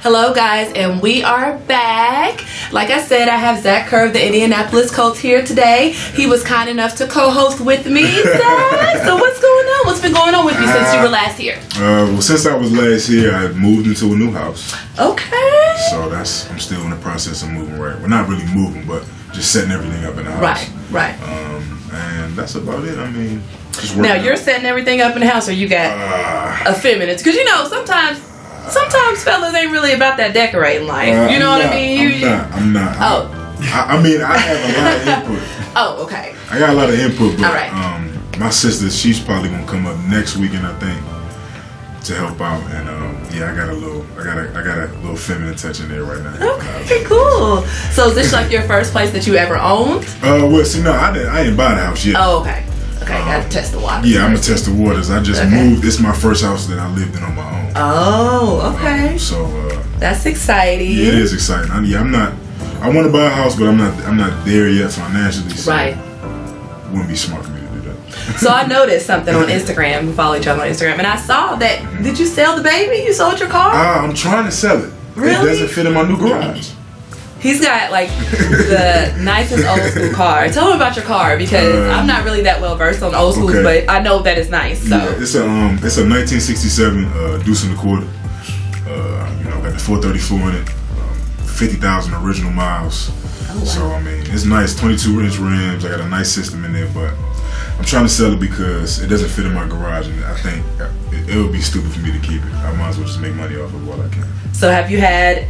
Hello guys, and we are back. Like I said, I have Zach Kerr of the Indianapolis Colts here today. He was kind enough to co-host with me. Zach, so what's going on? What's been going on with you since you were last here? Well, since I was last here, I moved into a new house. Okay. So I'm still in the process of moving, right? Well, not really moving, but just setting everything up in the house. Right. And that's about it. I mean, just now you're setting everything up in the house, or you got a feminine? Because sometimes fellas ain't really about that decorating life. You know what I mean? I'm not. Oh. I mean, I have a lot of input. Oh, okay. I got a lot of input, but all right. My sister, she's probably gonna come up next weekend, I think, to help out. And I got a little feminine touch in there right now. Okay, cool. So is this like your first place that you ever owned? Well, see, no, I didn't buy the house yet. Oh, okay. Okay, gotta test the waters. Yeah, I'm gonna test the waters. I just moved. It's my first house that I lived in on my own. Oh, okay. So that's exciting. Yeah, it is exciting. I want to buy a house, but I'm not there yet financially. So right. It wouldn't be smart for me to do that. So I noticed something on Instagram. We follow each other on Instagram, and I saw that. Did you sell the baby? You sold your car? I'm trying to sell it. Really? It doesn't fit in my new garage. He's got like the nicest old school car. Tell me about your car, because I'm not really that well versed on old schools, but I know that it's nice. So yeah, it's a 1967 Deuce and a Quarter. Got the 434 in it, 50,000 original miles. Oh, wow. So I mean, it's nice. 22-inch rims. I got a nice system in there, but I'm trying to sell it because it doesn't fit in my garage, and I think it would be stupid for me to keep it. I might as well just make money off of what I can. So have you had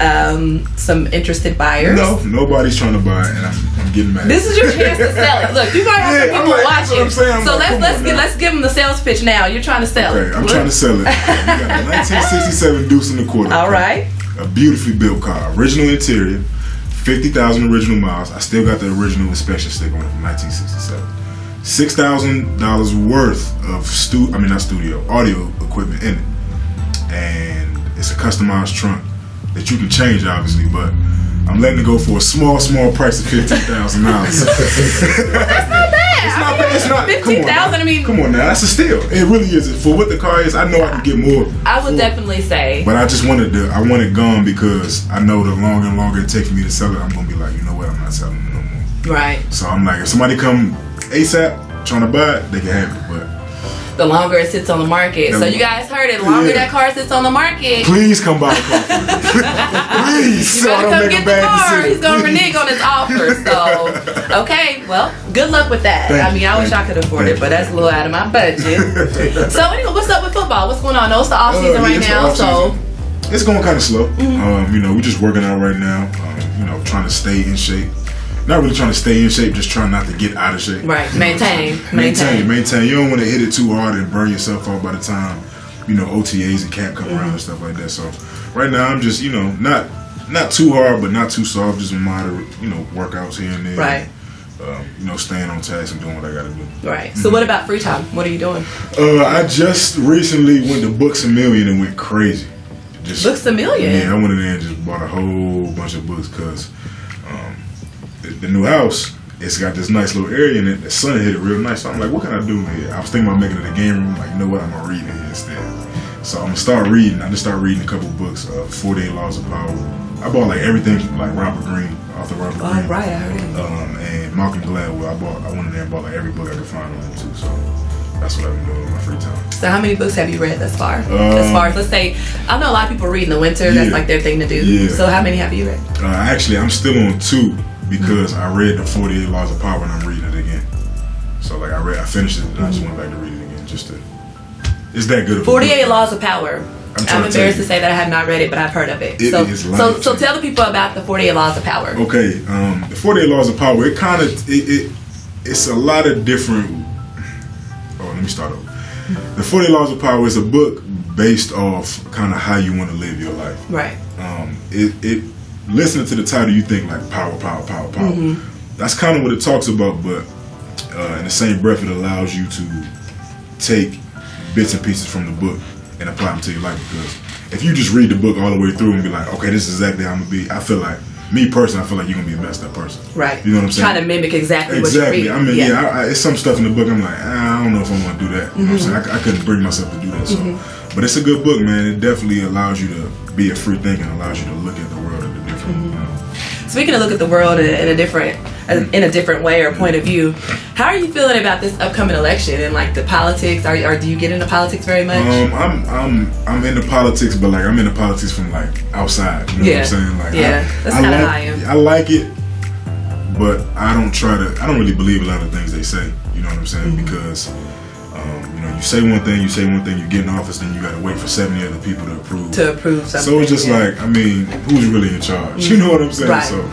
some interested buyers? No, nobody's trying to buy it, and I'm getting mad. This is your chance to sell it. Look, you might have some people watching. So let's give them the sales pitch now. You're trying to sell it. Okay, I'm trying to sell it. We got a 1967 Deuce and a Quarter. All right. A beautifully built car, original interior, 50,000 original miles. I still got the original inspection sticker on it from 1967. $6,000 worth of audio equipment in it, and it's a customized trunk that you can change, obviously, but I'm letting it go for a small price of $15,000. That's not bad. It's not 15,000. I mean, come on now, that's a steal. It really is. For what the car is, I know I can get more. I would definitely say. But I just want it gone, because I know the longer and longer it takes for me to sell it, I'm gonna be like, you know what, I'm not selling it no more. Right. So I'm like, if somebody come ASAP trying to buy it, they can have it, but the longer it sits on the market. So you guys heard it. The longer that car sits on the market. Please come buy the car for me. Please. You better come get the car. He's going to renege on his offer. So, okay. Well, good luck with that. I wish I could afford it, but that's a little out of my budget. So anyway, what's up with football? What's going on? No, it's the off season right now. So it's going kind of slow. We're just working out right now. Trying to stay in shape. Not really trying to stay in shape, just trying not to get out of shape. Right, maintain. You don't want to hit it too hard and burn yourself out by the time, OTAs and camp come around and stuff like that. So right now I'm just, not too hard, but not too soft, just moderate, workouts here and there. Right. Staying on task and doing what I got to do. Right. So what about free time? What are you doing? I just recently went to Books A Million and went crazy. Books A Million? Yeah, I went in there and just bought a whole bunch of books, because the new house, it's got this nice little area in it. The sun hit it real nice. So I'm like, what can I do here? I was thinking about making it a game room. Like, you know what? I'm going to read in here instead. So I'm going to start reading. I just started reading a couple of books of 48 Laws of Power. I bought like everything, like author Robert Greene. Oh, right. I heard him. And Malcolm Gladwell. I went in there and bought like every book I could find on them too. So that's what I've been doing in my free time. So how many books have you read thus far? As far as, let's say, I know a lot of people read in the winter. That's like their thing to do. Yeah. So how many have you read? Actually, I'm still on 2. Because I read the 48 Laws of Power and I'm reading it again. So I finished it and I just went back to read it again it's that good of a 48 book. Laws of Power. I'm embarrassed to say that I have not read it, but I've heard of it. So tell the people about the 48 Laws of Power. Okay, the 48 Laws of Power, it's a lot of different. Let me start over. The 48 Laws of Power is a book based off kind of how you want to live your life. Right. Listening to the title, you think like power. Mm-hmm. That's kind of what it talks about, but in the same breath, it allows you to take bits and pieces from the book and apply them to your life. Because if you just read the book all the way through and be like, okay, this is exactly how I'm going to be, I feel like you're going to be a messed up person. Right. You know what I'm saying? Trying to mimic exactly what you read. I mean, it's some stuff in the book I'm like, I don't know if I'm going to do that. You know what I'm saying? I couldn't bring myself to do that. So But it's a good book, man. It definitely allows you to be a free thinker, allows you to look at the world in a different, you know. Speaking of look at the world in a different way or point of view, how are you feeling about this upcoming election and like the politics? Or do you get into politics very much? I'm into politics, but like I'm into politics from like outside. You know what I'm saying? Like, that's kind of how I am. I like it, but I don't really believe a lot of things they say. You know what I'm saying? Because you know, you say one thing, you get in office, then you got to wait for 70 other people to approve something. So it's just like, I mean, who's really in charge? You know what I'm saying? Right. So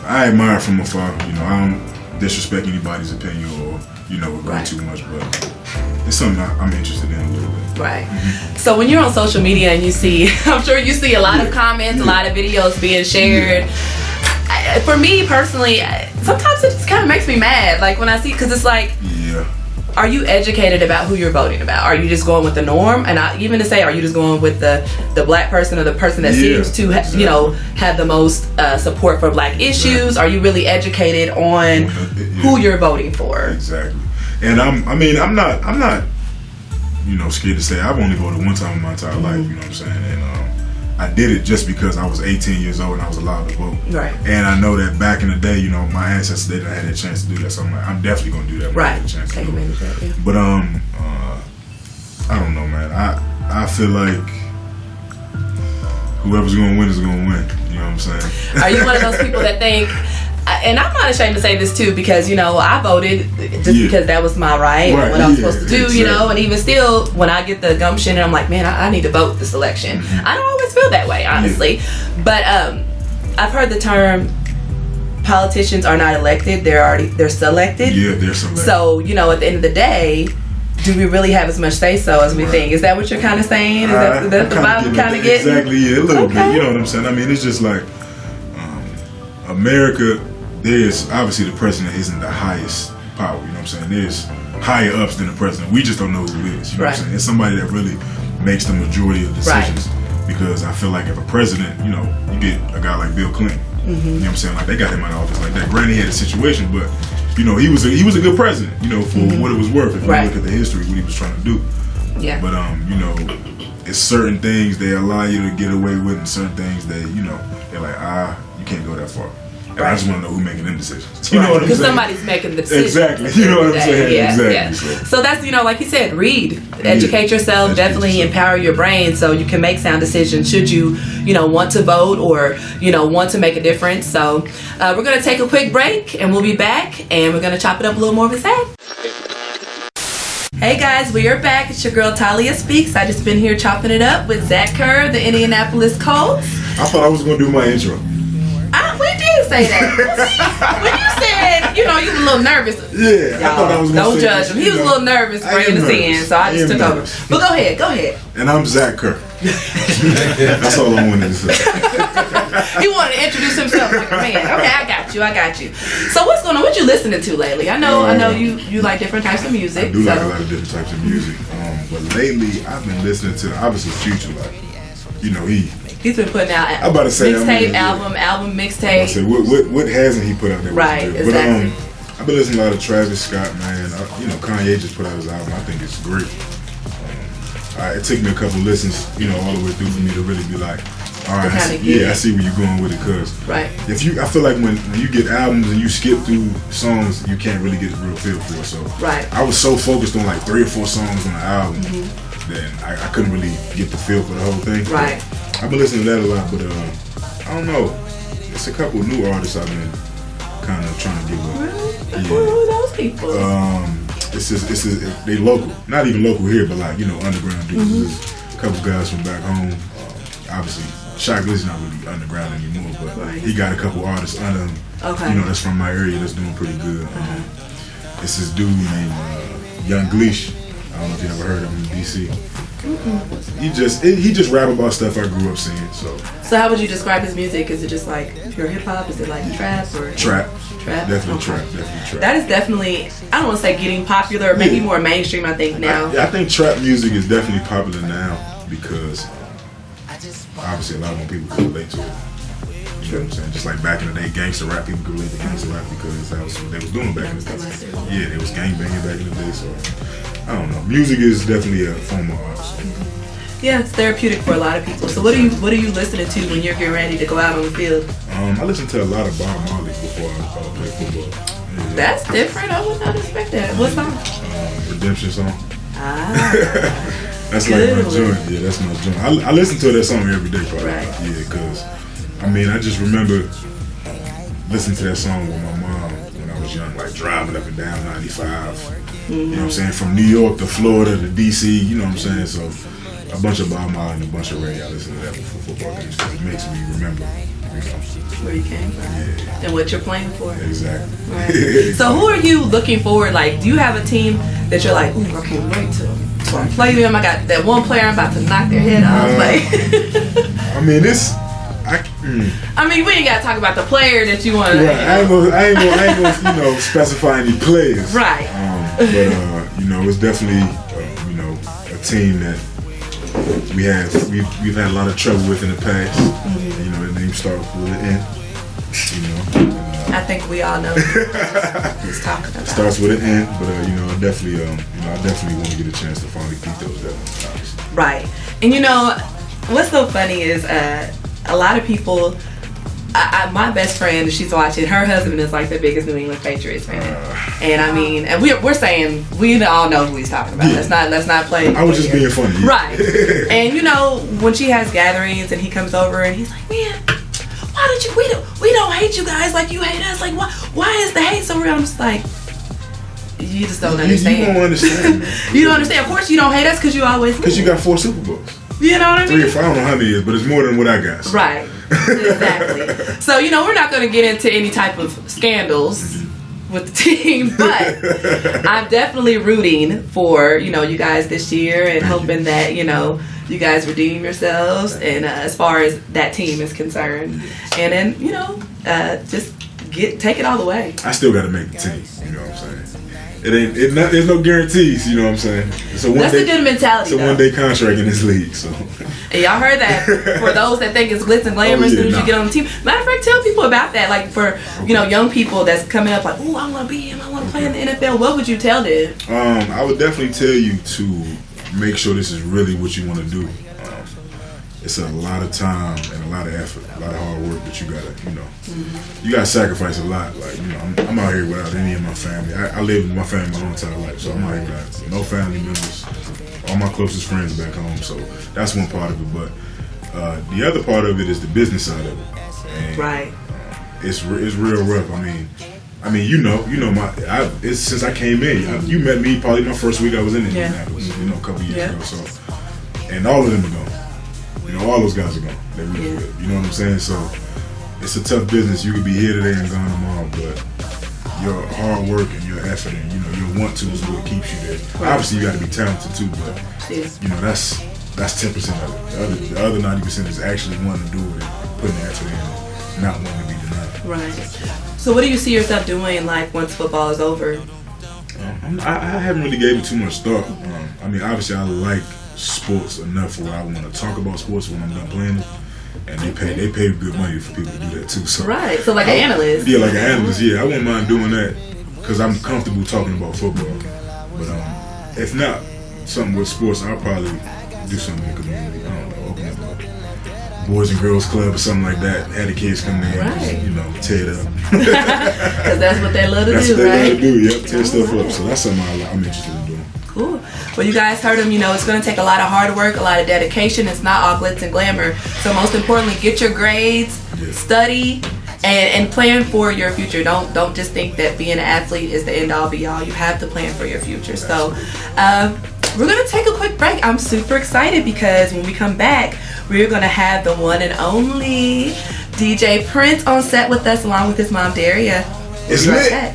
I admire from afar. You know, I don't disrespect anybody's opinion or, you know, go too much, but it's something I'm interested in a little bit. Right. So when you're on social media and you see, I'm sure you see a lot of comments, a lot of videos being shared. For me personally, sometimes it just kind of makes me mad. Like when I see, because it's like, are you educated about who you're voting about? Are you just going with the norm? And even to say, are you just going with the black person or the person that seems to you know, have the most support for black issues? Are you really educated on who you're voting for? Exactly. And I'm not you know, scared to say I've only voted one time in my entire life. You know what I'm saying? And I did it just because I was 18 years old and I was allowed to vote. Right. And I know that back in the day, you know, my ancestors, they didn't have that chance to do that. So I'm like, I'm definitely going to do that when I get a chance to do it. But I don't know, man. I feel like whoever's going to win is going to win. You know what I'm saying? Are you one of those people that think, and I'm not ashamed to say this too, because, you know, I voted just because that was my right and what I was supposed to do, you know, and even still, when I get the gumption and I'm like, man, I need to vote this election. I don't always feel that way, honestly. But I've heard the term, politicians are not elected, they're selected. Yeah, they're selected. So, you know, at the end of the day, do we really have as much say-so as we think? Is that what you're kind of saying? Is that the vibe you're kind of getting? Exactly, yeah, a little bit. You know what I'm saying? I mean, it's just like, America, there's obviously the president isn't the highest power, you know what I'm saying? There's higher ups than the president. We just don't know who it is, you know what I'm saying? It's somebody that really makes the majority of decisions. Because I feel like if a president, you know, you get a guy like Bill Clinton, you know what I'm saying? Like they got him out of office like that. Granted, he had a situation, but you know, he was a good president, you know, for what it was worth. If you look at the history, what he was trying to do. Yeah. But you know, it's certain things they allow you to get away with, and certain things that, you know, they're like, you can't go that far. And I just want to know who's making them decisions. You know what I'm saying? Because somebody's making the decisions. Exactly. You know what I'm saying? Yeah, exactly. Yeah. So that's, you know, like you said, read, educate yourself, definitely empower your brain so you can make sound decisions should you, you know, want to vote or, you know, want to make a difference. So we're going to take a quick break and we'll be back and we're going to chop it up a little more with Zach. Hey guys, we are back. It's your girl Thalia Speaks. I just been here chopping it up with Zach Kerr, the Indianapolis Colts. I thought I was going to do my intro. We did say that. When you said, you know, you was a little nervous. Yeah, I thought I was going to Don't judge him. He was a little nervous bringing us in, so I just took over. But go ahead. And I'm Zach Kerr. That's all I wanted to say. He wanted to introduce himself like a man. Okay, I got you. So what's going on? What you listening to lately? I know you like different types of music. I do like a lot of different types of music. But lately I've been listening to obviously Future. Like, you know, he's been putting out mixtape, album mixtape. I said, what hasn't he put out there? Right, exactly. But I've been listening to a lot of Travis Scott, man. You know, Kanye just put out his album. I think it's great. It took me a couple listens, you know, all the way through for me to really be like, all right, I see where you're going with it. Cause I feel like when you get albums and you skip through songs, you can't really get a real feel for it. So I was so focused on like 3 or 4 songs on the album, then I couldn't really get the feel for the whole thing. Right. But I've been listening to that a lot, but I don't know. It's a couple of new artists I've been kind of trying to get with. Really? Who are those people? It's they local, not even local here, but like, you know, underground dudes. There's a couple guys from back home. Obviously, Shock Glizzy's not really underground anymore, but he got a couple artists under him. Okay. You know, that's from my area. That's doing pretty good. It's this dude named Young Gleesh. I don't know if you ever heard of him in DC. He just rap about stuff I grew up seeing. So how would you describe his music? Is it just like pure hip hop? Is it like trap or trap? Definitely trap. Definitely trap. That is definitely, I don't want to say getting popular, maybe more mainstream. I think now. I think trap music is definitely popular now because obviously a lot more people can relate to it. You know what I'm saying? Just like back in the day, gangster rap, people could relate to gangster rap because that was what they was doing back in the day. Yeah, they was gangbanging back in the day. So I don't know. Music is definitely a form of art. So. Yeah, it's therapeutic for a lot of people. So what are you listening to when you're getting ready to go out on the field? I listen to a lot of Bob Marley before I play football. Yeah. That's different. I would not expect that. What song? Redemption song. Ah. That's like my joint. Yeah, that's my joint. I listen to that song every day, probably. Right. Yeah, because I just remember listening to that song with my mom when I was young, like driving up and down 95. You know what I'm saying? From New York to Florida to DC, you know what I'm saying? So a bunch of Bob Marley and a bunch of Ray. I listen to that before football games because it makes me remember, where you came from. Yeah. And what you're playing for. Exactly. Right. So who are you looking forward? Like, do you have a team that you're like, ooh, I can't wait to play them? I got that one player I'm about to knock their head off. I mean, we ain't gotta talk about the player that you want to. Right. I ain't gonna specify any players. Right. But it's definitely a team that we've had a lot of trouble with in the past. The name starts with an N. I think we all know who's talking about. Starts with an N, but I definitely want to get a chance to finally beat those guys. Right. And what's so funny is a lot of people. My best friend, she's watching. Her husband is like the biggest New England Patriots fan, and we're saying we all know who he's talking about. Yeah. Let's not play. I was just being funny, right? And when she has gatherings and he comes over and he's like, man, why did you? We don't hate you guys like you hate us. Like why is the hate so real? I'm just like, you just don't understand. You don't understand. You don't understand. Of course you don't hate us because you always lose. Because you got 4 Super Bowls. You know what I mean? 3 or 4. I don't know how many it is, but it's more than what I got. So. Right. Exactly. So, we're not going to get into any type of scandals with the team, but I'm definitely rooting for, you guys this year and hoping that, you guys redeem yourselves and as far as that team is concerned. And then, just take it all the way. I still got to make the team, you know what I'm saying? There's no guarantees, you know what I'm saying? That's a good mentality. It's a one-day contract in this league, so. And y'all heard that. For those that think it's glitz and glamour as soon as you get on the team. Matter of fact, tell people about that. Like for young people that's coming up, like, ooh, I want to be him. I want to play in the NFL. What would you tell them? I would definitely tell you to make sure this is really what you want to do. It's a lot of time and a lot of effort, a lot of hard work that you gotta, you gotta sacrifice a lot. Like, I'm out here without any of my family. I lived with my family my whole entire life, so I'm out here without no family members. All my closest friends back home, so that's one part of it. But the other part of it is the business side of it. And, right. It's real rough. I mean, it's since I came in. You met me probably my first week I was in Indianapolis, a couple years ago. So, and all of them are gone. All those guys are gone. They're really good. You know what I'm saying? So it's a tough business. You could be here today and gone tomorrow, but your hard work and your effort and your want to is what keeps you there. Right. Obviously, you got to be talented too, but that's 10% of it. The other 90% is actually wanting to do it and putting the effort in, and not wanting to be denied. Right. So what do you see yourself doing like once football is over? I haven't really gave it too much thought. Obviously, I like sports enough where I want to talk about sports when I'm done playing it, and they pay good money for people to do that too. So right, so like an analyst. Yeah, like an analyst. Yeah, I wouldn't mind doing that because I'm comfortable talking about football. But if not something with sports, I'll probably do something in the community. I don't know, open up a Boys and Girls Club or something like that. Have the kids come in and tear it up. Because that's what they love to do, right? That's what they love to do. Yep, tear stuff up. So that's something I'm interested in doing. Cool. Well, you guys heard him. It's going to take a lot of hard work, a lot of dedication. It's not all glitz and glamour. So most importantly, get your grades, study, and plan for your future. Don't just think that being an athlete is the end all be all. You have to plan for your future. So we're going to take a quick break. I'm super excited because when we come back, we're going to have the one and only DJ Prince on set with us along with his mom, Daria. It's lit.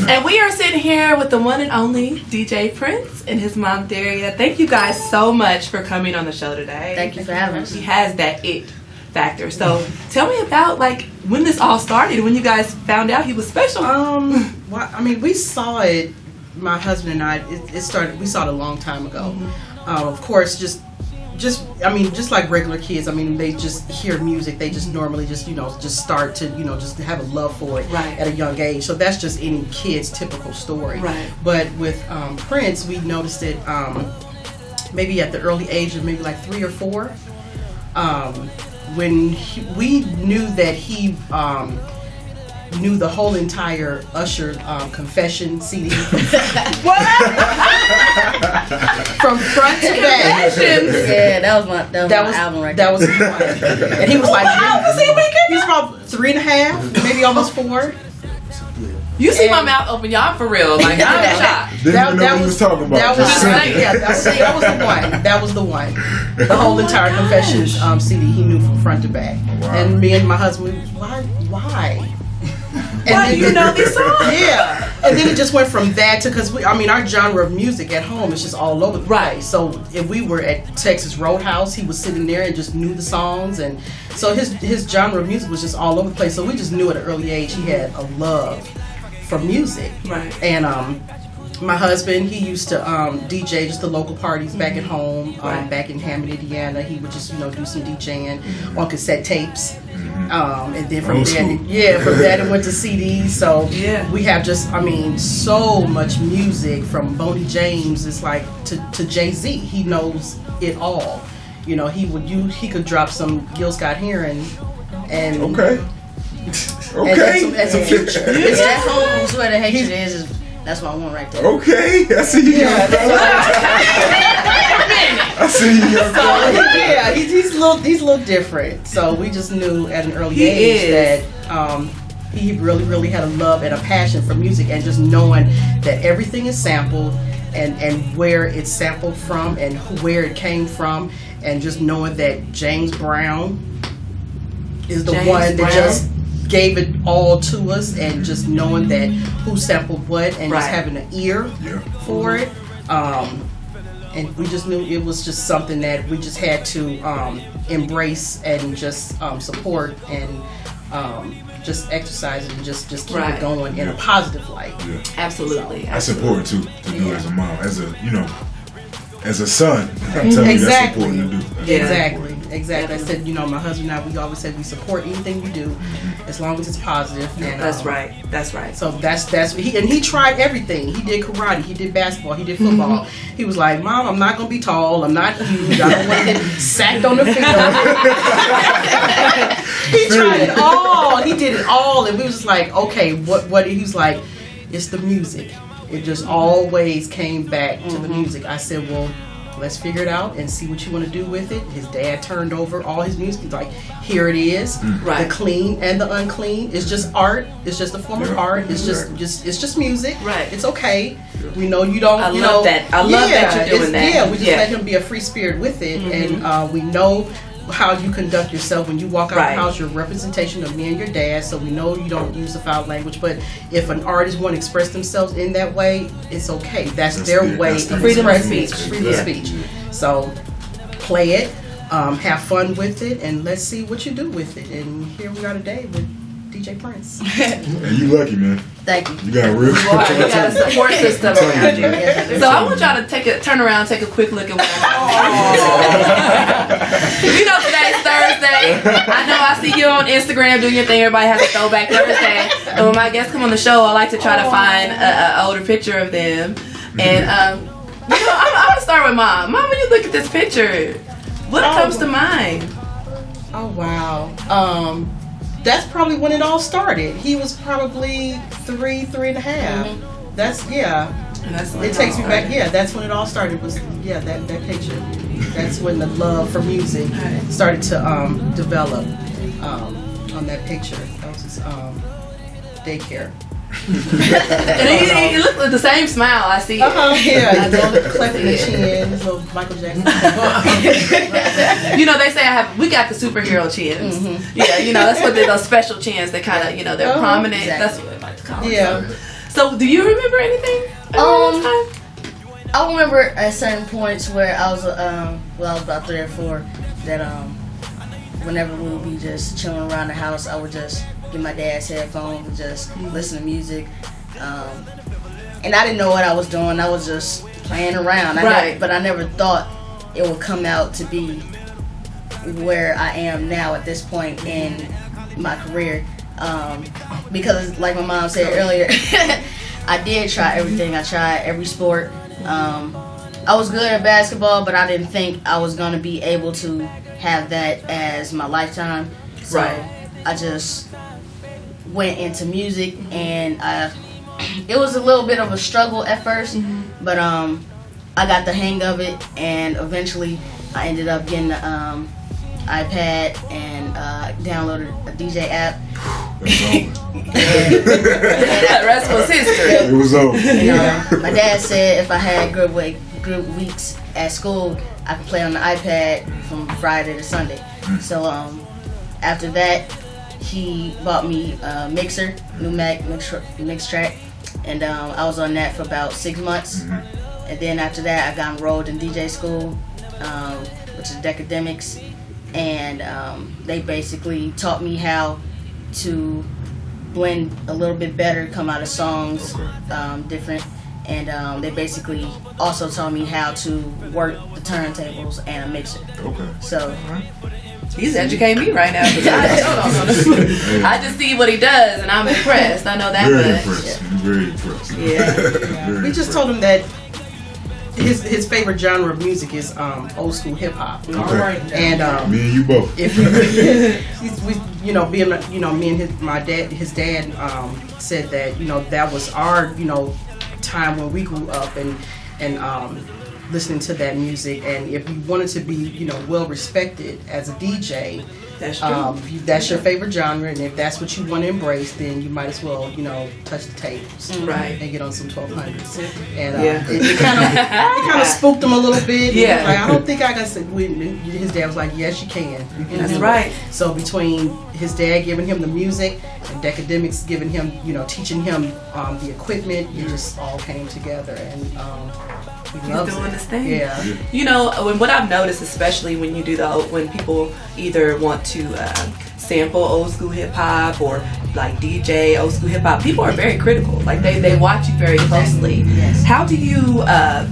And we are sitting here with the one and only DJ Prince and his mom, Daria. Thank you guys so much for coming on the show today. Thank you for having us. He has that it factor. So tell me about when this all started, when you guys found out he was special. We saw it, my husband and I, it started, we saw it a long time ago. Of course, just like regular kids, they just hear music, they just normally just start to, just have a love for it at a young age. So that's just any kid's typical story. Right. But with Prince, we noticed it maybe at the early age of maybe like 3 or 4, when we knew that he knew the whole entire Usher confession CD. What? From front to back. Yeah, that was my album right there. That was one. And he was like, he was about 3.5, maybe almost 4. You see my mouth open, y'all, for real. Like, I'm shocked. Didn't even know what he was talking about. That was the one. That was the one. The whole entire confession CD he knew from front to back. Wow. And me and my husband, why? Why do you know these songs? Yeah. And then it just went from that to, because our genre of music at home is just all over the place. So if we were at Texas Roadhouse, he was sitting there and just knew the songs, and so his genre of music was just all over the place. So we just knew at an early age he had a love for music. Right. And my husband, he used to DJ just the local parties back at home, back in Hammond, Indiana. He would just, do some DJing on cassette tapes. And then from that it went to CDs. So we have just, so much music from Boney James. It's like to Jay-Z. He knows it all. He could drop some Gil Scott-Heron and Okay. and some Future. It's at home is where the hatred is. That's what I want right there. Okay, I see you. I see you. Yeah, he's a little different. So we just knew at an early age that he really, really had a love and a passion for music, and just knowing that everything is sampled and where it's sampled from and where it came from, and just knowing that James Brown is the one that just gave it all to us, and just knowing that who sampled what, and just having an ear for it. And we just knew it was just something that we just had to embrace and just support and just exercise it and just keep it going in a positive light. Yeah. Absolutely. That's important too to do as a mom, as a son. I'm telling you, that's important to do. Exactly. I said, my husband and I, we always said we support anything you do as long as it's positive. And, That's right. So that's he tried everything. He did karate, he did basketball, he did football. He was like, Mom, I'm not gonna be tall, I'm not huge, I don't want to get sacked on the field. He tried it all. He did it all, and we was just like, okay, what? He was like, it's the music. It just always came back to the music. I said, well, let's figure it out and see what you want to do with it. His dad turned over all his music. He's like, here it is. The clean and the unclean. It's just art. It's just a form of art. It's just music. Right. It's okay. We know you don't. I love that. I love that you're doing that. Yeah, we just let him be a free spirit with it, and we know how you conduct yourself when you walk out the house. You're a representation of me and your dad, so we know you don't use the foul language. But if an artist want to express themselves in that way, it's okay. That's their way of freedom of speech. Freedom of speech. So play it, have fun with it, and let's see what you do with it. And here we are today with DJ Prince. And you lucky, man. Thank you. You got a real you got a support system around you. So I want y'all to turn around, take a quick look at what today's Thursday. I know I see you on Instagram doing your thing. Everybody has a throwback Thursday. And when my guests come on the show, I like to try to find an older picture of them. And I'm gonna start with Mom. Mom, when you look at this picture, what comes to mind? Oh wow. That's probably when it all started. He was probably 3.5. That's it takes me back. Yeah, that's when it all started. Was that picture. That's when the love for music started to develop on that picture. That was his daycare. And he looked like the same smile I see. Yeah, cleft in the chin, his little Michael Jackson. They say we got the superhero chins. Yeah, that's what those special chins. They kind of, they're prominent. Exactly. That's what they like to call it. Yeah. So, do you remember anything? I remember at certain points where I was, I was about 3 or 4, that whenever we would be just chilling around the house, I would just get my dad's headphones and just listen to music. And I didn't know what I was doing. I was just playing around. But I never thought it would come out to be where I am now at this point in my career. Because like my mom said earlier, I did try everything. I tried every sport. I I was good at basketball, but I didn't think I was gonna be able to have that as my lifetime. So I just went into music, and it was a little bit of a struggle at first, but I got the hang of it, and eventually I ended up getting the iPad and downloaded a DJ app. That rest was history. It was over. My dad said if I had good weeks at school, I could play on the iPad from Friday to Sunday. So after that, he bought me a mixer, new Mac mix track, and I was on that for about 6 months. And then after that, I got enrolled in DJ school, which is Decademics, and they basically taught me how to blend a little bit better, come out of songs different, and they basically also taught me how to work the turntables and a mixer. So he's educating me right now. I just see what he does, and I'm impressed. I know that Very impressed. Yeah. We just told him that his favorite genre of music is old school hip hop. And me and you both. If me and his dad said that that was our time when we grew up and listening to that music, and if you wanted to be well respected as a DJ, that's true. That's your favorite genre, and if that's what you want to embrace, then you might as well touch the tables, right, and get on some 1200s. And it kind of spooked him a little bit. Yeah, like, I don't think I got to. His dad was like, yes, you can. That's right. So between his dad giving him the music and Decademics giving him, teaching him the equipment, it just all came together, and he's doing this thing. Yeah. What I've noticed, especially when you do when people either want to sample old school hip hop or like DJ old school hip hop, people are very critical. Like they watch you very closely. Yes. How do you? I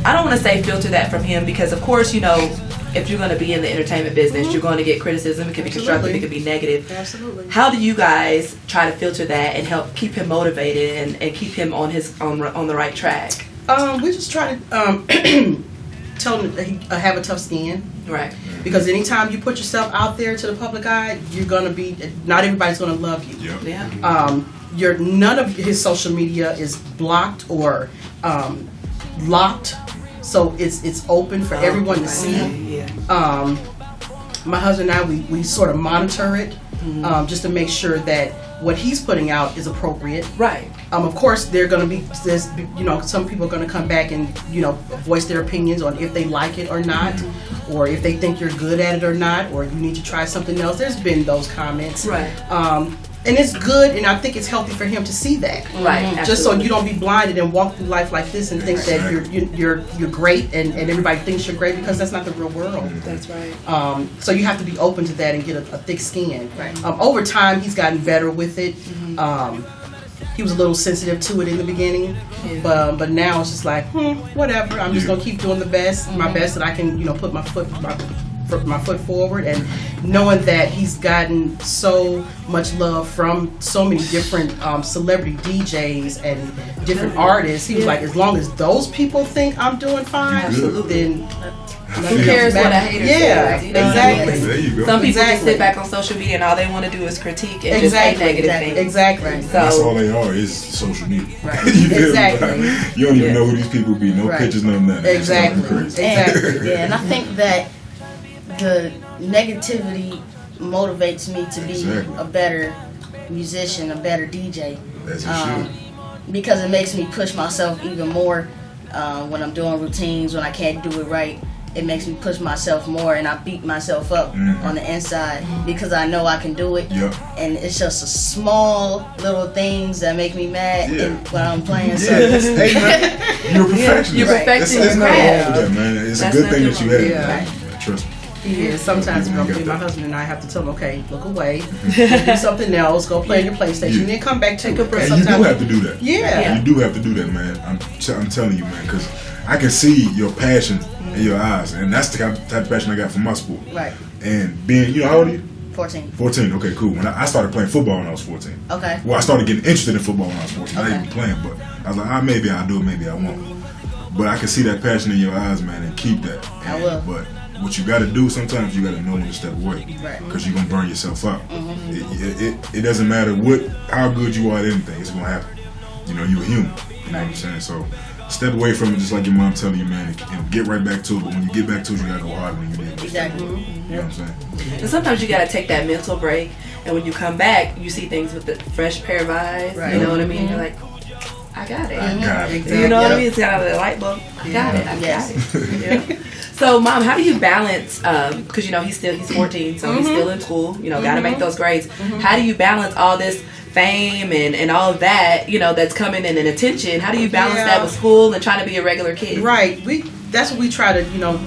don't want to say filter that from him, because of course if you're going to be in the entertainment business, you're going to get criticism. It can be constructive, it can be negative. Absolutely. How do you guys try to filter that and help keep him motivated and keep him on the right track? We just try to tell him that he have a tough skin. Right. Because anytime you put yourself out there to the public eye, you're gonna be. Not everybody's gonna love you. Yep. Yeah. None of his social media is blocked or locked, so it's open for everyone to see. Yeah. My husband and I, we sort of monitor it, just to make sure that what he's putting out is appropriate. Right. Of course, some people are going to come back and voice their opinions on if they like it or not, or if they think you're good at it or not, or you need to try something else. There's been those comments. Right. And it's good, and I think it's healthy for him to see that. Right. Just so you don't be blinded and walk through life like this and think that you're great and everybody thinks you're great, because that's not the real world. That's right. So you have to be open to that and get a thick skin. Right. Over time, he's gotten better with it. He was a little sensitive to it in the beginning, but now it's just like, whatever. I'm just gonna keep doing my best that I can, put my foot forward, and knowing that he's gotten so much love from so many different celebrity DJs and different artists. He was like, as long as those people think I'm doing fine, then who cares what a hater says? Exactly. There you go. Some people just sit back on social media and all they want to do is critique and just say negative things. Exactly. So that's all they are, is social media. Right. You feel Exactly. me? Like, you don't even know who these people be. No pictures, no nothing. Exactly. Yeah, and I think that the negativity motivates me to be a better musician, a better DJ. That's for sure. Because it makes me push myself even more when I'm doing routines, when I can't do it right. It makes me push myself more, and I beat myself up on the inside because I know I can do it. Yep. And it's just a small little things that make me mad when I'm playing. So Hey, man, you're a perfectionist. You're perfecting There's your nothing wrong craft. with that, man. It's That's a good thing that you have. Yeah. Man. Trust me. He is. Sometimes my husband and I have to tell him, okay, look away, go do something else, go play on your PlayStation, then come back, take a break. And you do have to do that. Yeah. You do have to do that, man. I'm telling you, man, because I can see your passion in your eyes, and that's the type of passion I got for my sport. Right. And being, how old are you? 14. 14, okay, cool. When I started playing football when I was 14. Okay. Well, I started getting interested in football when I was 14. Okay. Not even playing, but I was like, maybe I'll do it, maybe I won't. But I can see that passion in your eyes, man, and keep that. I will. But what you got to do, sometimes you got to know when to step away, because you're gonna burn yourself out. It doesn't matter how good you are at anything, it's gonna happen. You know, you're a human. You know what I'm saying? So step away from it, just like your mom telling you, man, and get right back to it. But when you get back to it, you gotta go harder than you did. Exactly. You know what I'm saying? And sometimes you gotta take that mental break, and when you come back, you see things with a fresh pair of eyes. Right. You know what I mean? You're like, I got it. I got it. You know what I mean? It's got a light bulb. I got it. I got it. Yeah. So, Mom, how do you balance? Because you know he's 14, so he's still in school. You know, got to make those grades. How do you balance all this fame and all of that? You know, that's coming in and attention. How do you balance that with school and trying to be a regular kid? Right. That's what we try to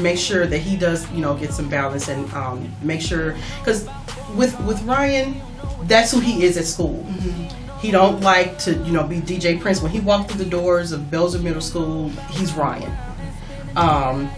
make sure that he does get some balance and make sure, because with Ryan, that's who he is at school. He don't like to be DJ Prince. When he walked through the doors of Belzer Middle School, he's Ryan. And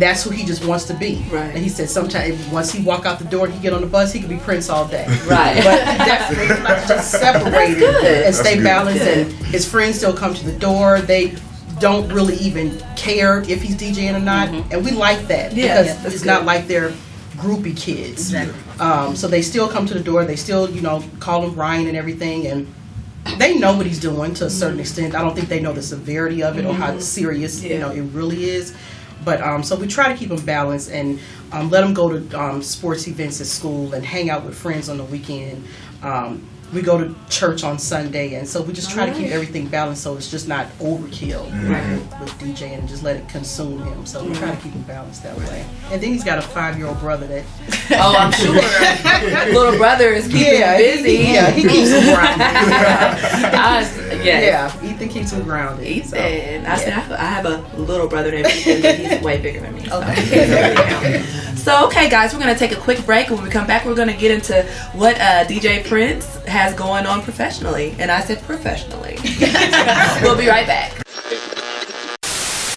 that's who he just wants to be. Right. And he said sometimes once he walk out the door and he get on the bus, he could be Prince all day. Right. But definitely like to just separate it and stay balanced. And his friends still come to the door. They don't really even care if he's DJing or not, and we like that because it's not like they're groupie kids. Exactly. So they still come to the door. They still call him Ryan and everything, and they know what he's doing to a certain extent. I don't think they know the severity of it or how serious it really is. But so we try to keep him balanced and let him go to sports events at school and hang out with friends on the weekend. We go to church on Sunday, and so we just try to keep everything balanced so it's just not overkill with DJing and just let it consume him. So we try to keep him balanced that way. And then he's got a 5-year-old brother that... Oh, I'm sure. Little brother is keeping him busy. He keeps him grounded. Yeah, Ethan keeps him grounded. Ethan. So, I have a little brother named Ethan, but he's way bigger than me. Okay. So, okay, guys, we're going to take a quick break. When we come back, we're going to get into what DJ Prince has going on professionally. And I said professionally. We'll be right back.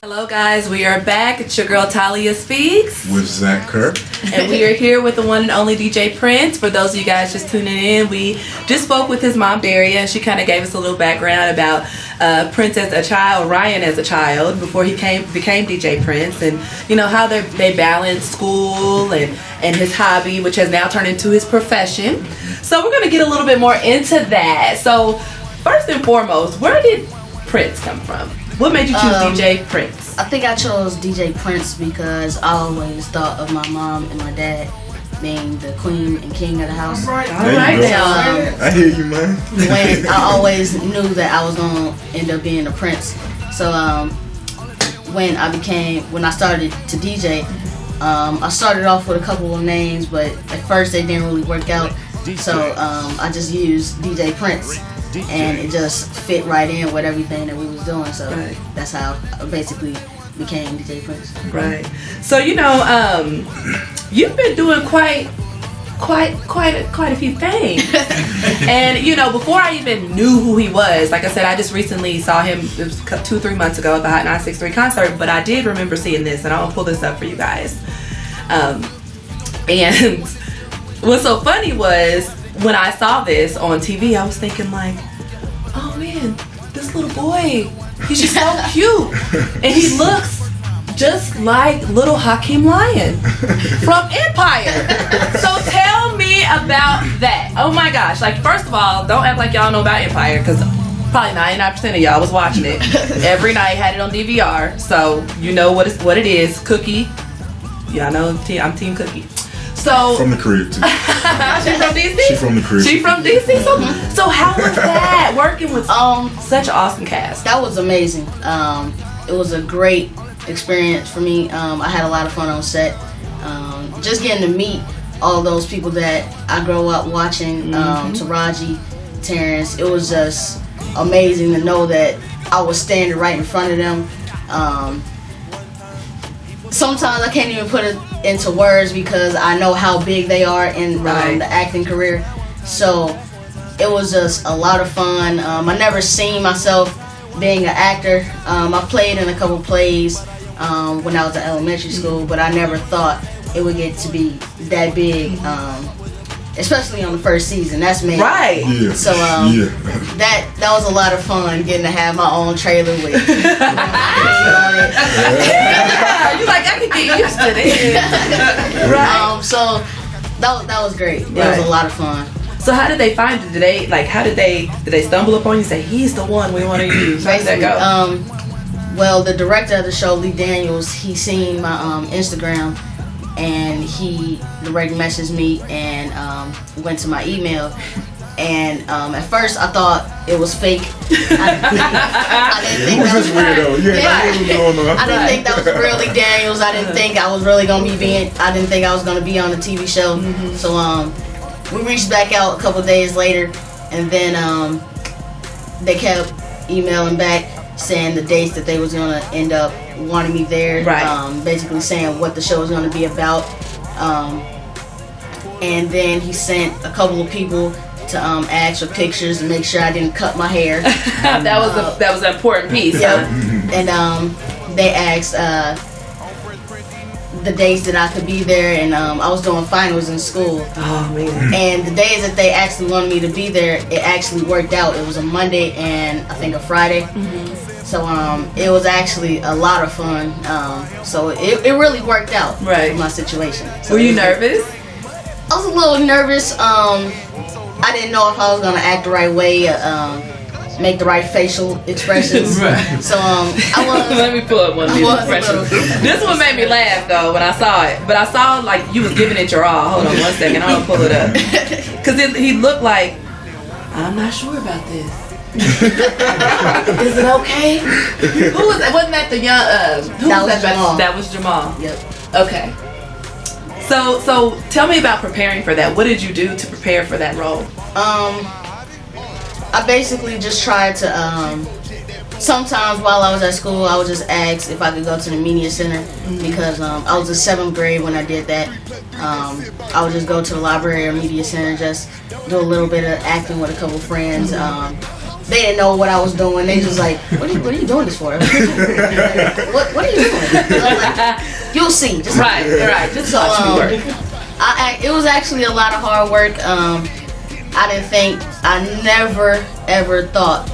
Hello, guys. We are back. It's your girl, Thalia Speaks. With Zach Kerr. And we are here with the one and only DJ Prince. For those of you guys just tuning in, we just spoke with his mom, Daria, and she kind of gave us a little background about Prince as a child, Ryan as a child, before he became DJ Prince, and how they balance school and his hobby, which has now turned into his profession. So we're going to get a little bit more into that. So first and foremost, where did Prince come from? What made you choose DJ Prince? I think I chose DJ Prince because I always thought of my mom and my dad being the queen and king of the house. All right now. I hear you, man. When I always knew that I was gonna end up being a prince. So when I started to DJ, I started off with a couple of names, but at first they didn't really work out. So I just used DJ Prince. And it just fit right in with everything that we was doing. So that's how I basically became DJ Prince. Right. So you've been doing quite a few things. And before I even knew who he was, like I said, I just recently saw him. It was 2-3 months ago at the Hot 963 concert. But I did remember seeing this, and I'll pull this up for you guys. And what's so funny was, when I saw this on TV, I was thinking like, oh man, this little boy, he's just so cute. And he looks just like little Hakeem Lion from Empire. So tell me about that. Oh my gosh. Like, first of all, don't act like y'all know about Empire, because probably 99% of y'all was watching it. Every night, had it on DVR. So you know what it is. Cookie. Yeah, I know I'm Team Cookie. So from the crib too. She's from DC? She's from the crib. She's from DC? So how was that, working with such an awesome cast? That was amazing. It was a great experience for me. I had a lot of fun on set. Just getting to meet all those people that I grew up watching, Taraji, Terrence. It was just amazing to know that I was standing right in front of them. Sometimes I can't even put it into words because I know how big they are in the acting career. So it was just a lot of fun. I never seen myself being an actor. I played in a couple plays when I was in elementary school, but I never thought it would get to be that big. especially on the first season. That's me. Right. Yeah. So that was a lot of fun getting to have my own trailer with. You like I could get used to this. Right. So that was great. It was a lot of fun. So how did they find it? Did they stumble upon you and say he's the one we want to use? How did that go? Well, the director of the show, Lee Daniels, he seen my Instagram, and he direct messaged me and went to my email. And at first I thought it was fake. I didn't think that was weirdo. I didn't think that was really Daniels. I didn't think I was really gonna be I didn't think I was gonna be on the TV show. So we reached back out a couple days later, and then they kept emailing back saying the dates that they was gonna end up wanting me there. Right. Basically saying what the show was gonna be about. And then he sent a couple of people to ask for pictures and make sure I didn't cut my hair. that was an important piece. Yeah. And they asked the days that I could be there, and I was doing finals in school. Oh man. And the days that they actually wanted me to be there, it actually worked out. It was a Monday and I think a Friday. So it was actually a lot of fun. So it really worked out. Right. For my situation. So Were you nervous? I was a little nervous. I didn't know if I was gonna act the right way, make the right facial expressions. Right. So I was. Let me pull up one of these expressions. This one made me laugh though when I saw it, but I saw like you was giving it your all. Hold on one second, I'm gonna pull it up because he looked like I'm not sure about this. Is it okay? Who was that? Wasn't that the young? Who That was was Jamal. That was Jamal. Yep. Okay. So tell me about preparing for that. What did you do to prepare for that role? I basically just tried to. Sometimes while I was at school, I would just ask if I could go to the media center because I was in 7th grade when I did that. I would just go to the library or media center, just do a little bit of acting with a couple friends. They didn't know what I was doing. They just like, what are you doing this for? What are you doing? I was like, you'll see. Just Right. Just so, watch me work. it was actually a lot of hard work. I never ever thought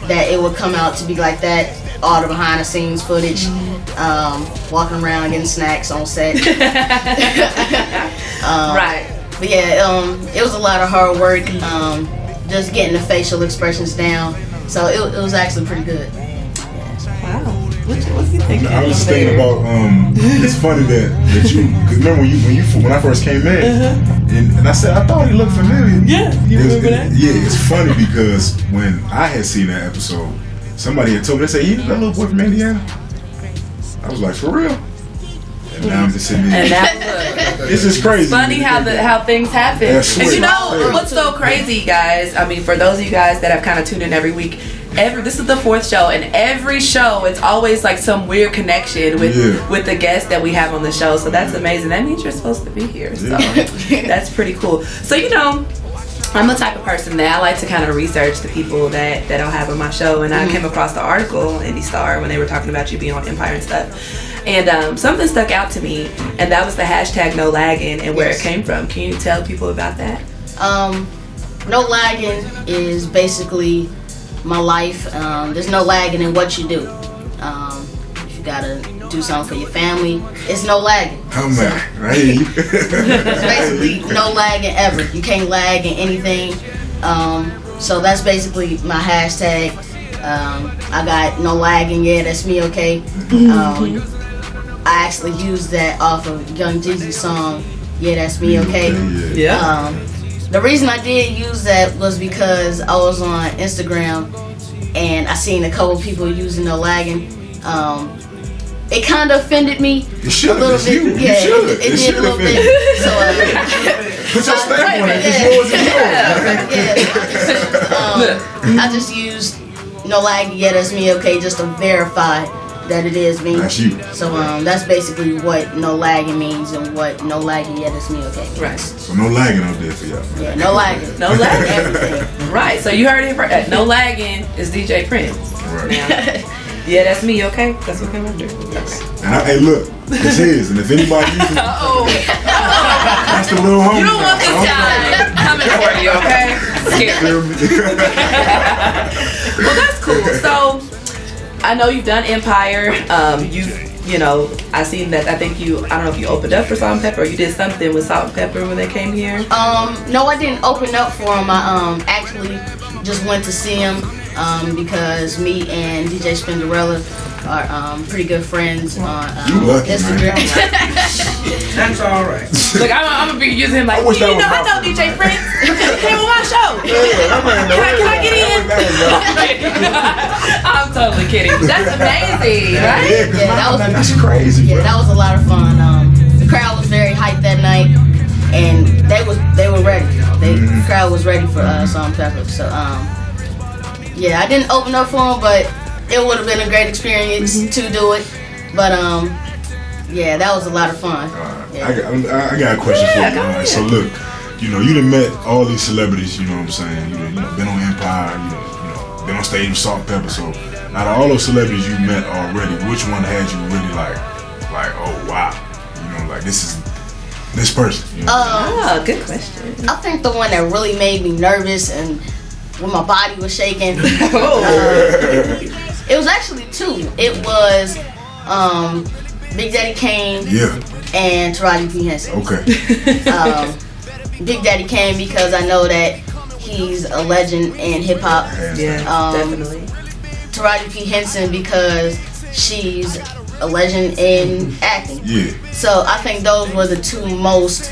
that it would come out to be like that. All the behind the scenes footage, walking around getting snacks on set. Right. But yeah, it was a lot of hard work. Just getting the facial expressions down. So it was actually pretty good. Wow. What you thinking? I was thinking about it's funny that you cause remember when I first came in and I said I thought he looked familiar. Yeah, you remember that? Yeah, it's funny because when I had seen that episode, somebody had told me, they said, "You that little boy from Indiana?" I was like, "For real?" And now I'm just sitting there. And that This is crazy. funny how things happen. That's And you know sweet. what's so crazy, guys? I mean, for those of you guys that have kind of tuned in every week, this is the 4th show, and every show it's always like some weird connection with the guests that we have on the show. So that's amazing. That means you're supposed to be here. So that's pretty cool. So I'm the type of person that I like to kind of research the people that I'll have on my show, and I came across the article in Indie Star when they were talking about you being on Empire and stuff. And something stuck out to me, and that was the hashtag no lagging and where it came from. Can you tell people about that? No lagging is basically my life. There's no lagging in what you do. If you gotta do something for your family, it's no lagging. Oh man, I hear you. It's basically no lagging ever. You can't lag in anything. So that's basically my hashtag. I got no lagging. Yeah, that's me. Okay. I actually used that off of Young Jeezy's song. Yeah, that's me. Okay. Yeah. The reason I did use that was because I was on Instagram and I seen a couple people using no lagging. It kind of offended me a little bit. It did a little bit. So put your stamp on it. It's yours. I just used no lagging. Yeah, that's me. Okay, just to verify that it is me. That's you. So that's basically what no lagging means and what no lagging. Yeah, that's me. Okay. Right. So no lagging out there for y'all. Yeah, no lagging. No lagging. Everything. Right. So you heard it. No lagging is DJ Prince. Right. Now, yeah, that's me. Okay, that's what I'm gonna do. Okay. And hey, look, it's his. And if anybody uses it, that's the little homie. You don't want this guy. coming for you, okay? Scary. Well, that's cool. So, I know you've done Empire. You know, I seen that. I think I don't know if you opened up for Salt and Pepper or you did something with Salt and Pepper when they came here. No, I didn't open up for him. I actually just went to see him because me and DJ Spinderella are pretty good friends on Instagram. That's all right. Look, I'm gonna be using him like, I wish that was I know DJ Prince. He came on my show. Can I get in? I'm totally kidding. That's amazing, right? That's crazy. Yeah, that was a lot of fun. The crowd was very hyped that night, and they were ready. The crowd was ready for Salt and Pepper. So yeah, I didn't open up for them, but it would have been a great experience to do it. But yeah, that was a lot of fun. Yeah. I got a question for you. Right? So look, you know, you done met all these celebrities. You know what I'm saying? You know, been on Empire. You know, been on stage with Salt and Pepper. So out of all those celebrities you met already, which one had you really like, oh wow, you know, like this person? You know? Good question. I think the one that really made me nervous and when my body was shaking. It was actually two. It was Big Daddy Kane and Taraji P. Henson. Okay. Big Daddy Kane because I know that he's a legend in hip hop. Yeah, definitely. Taraji P. Henson because she's a legend in acting. Yeah. So I think those were the two most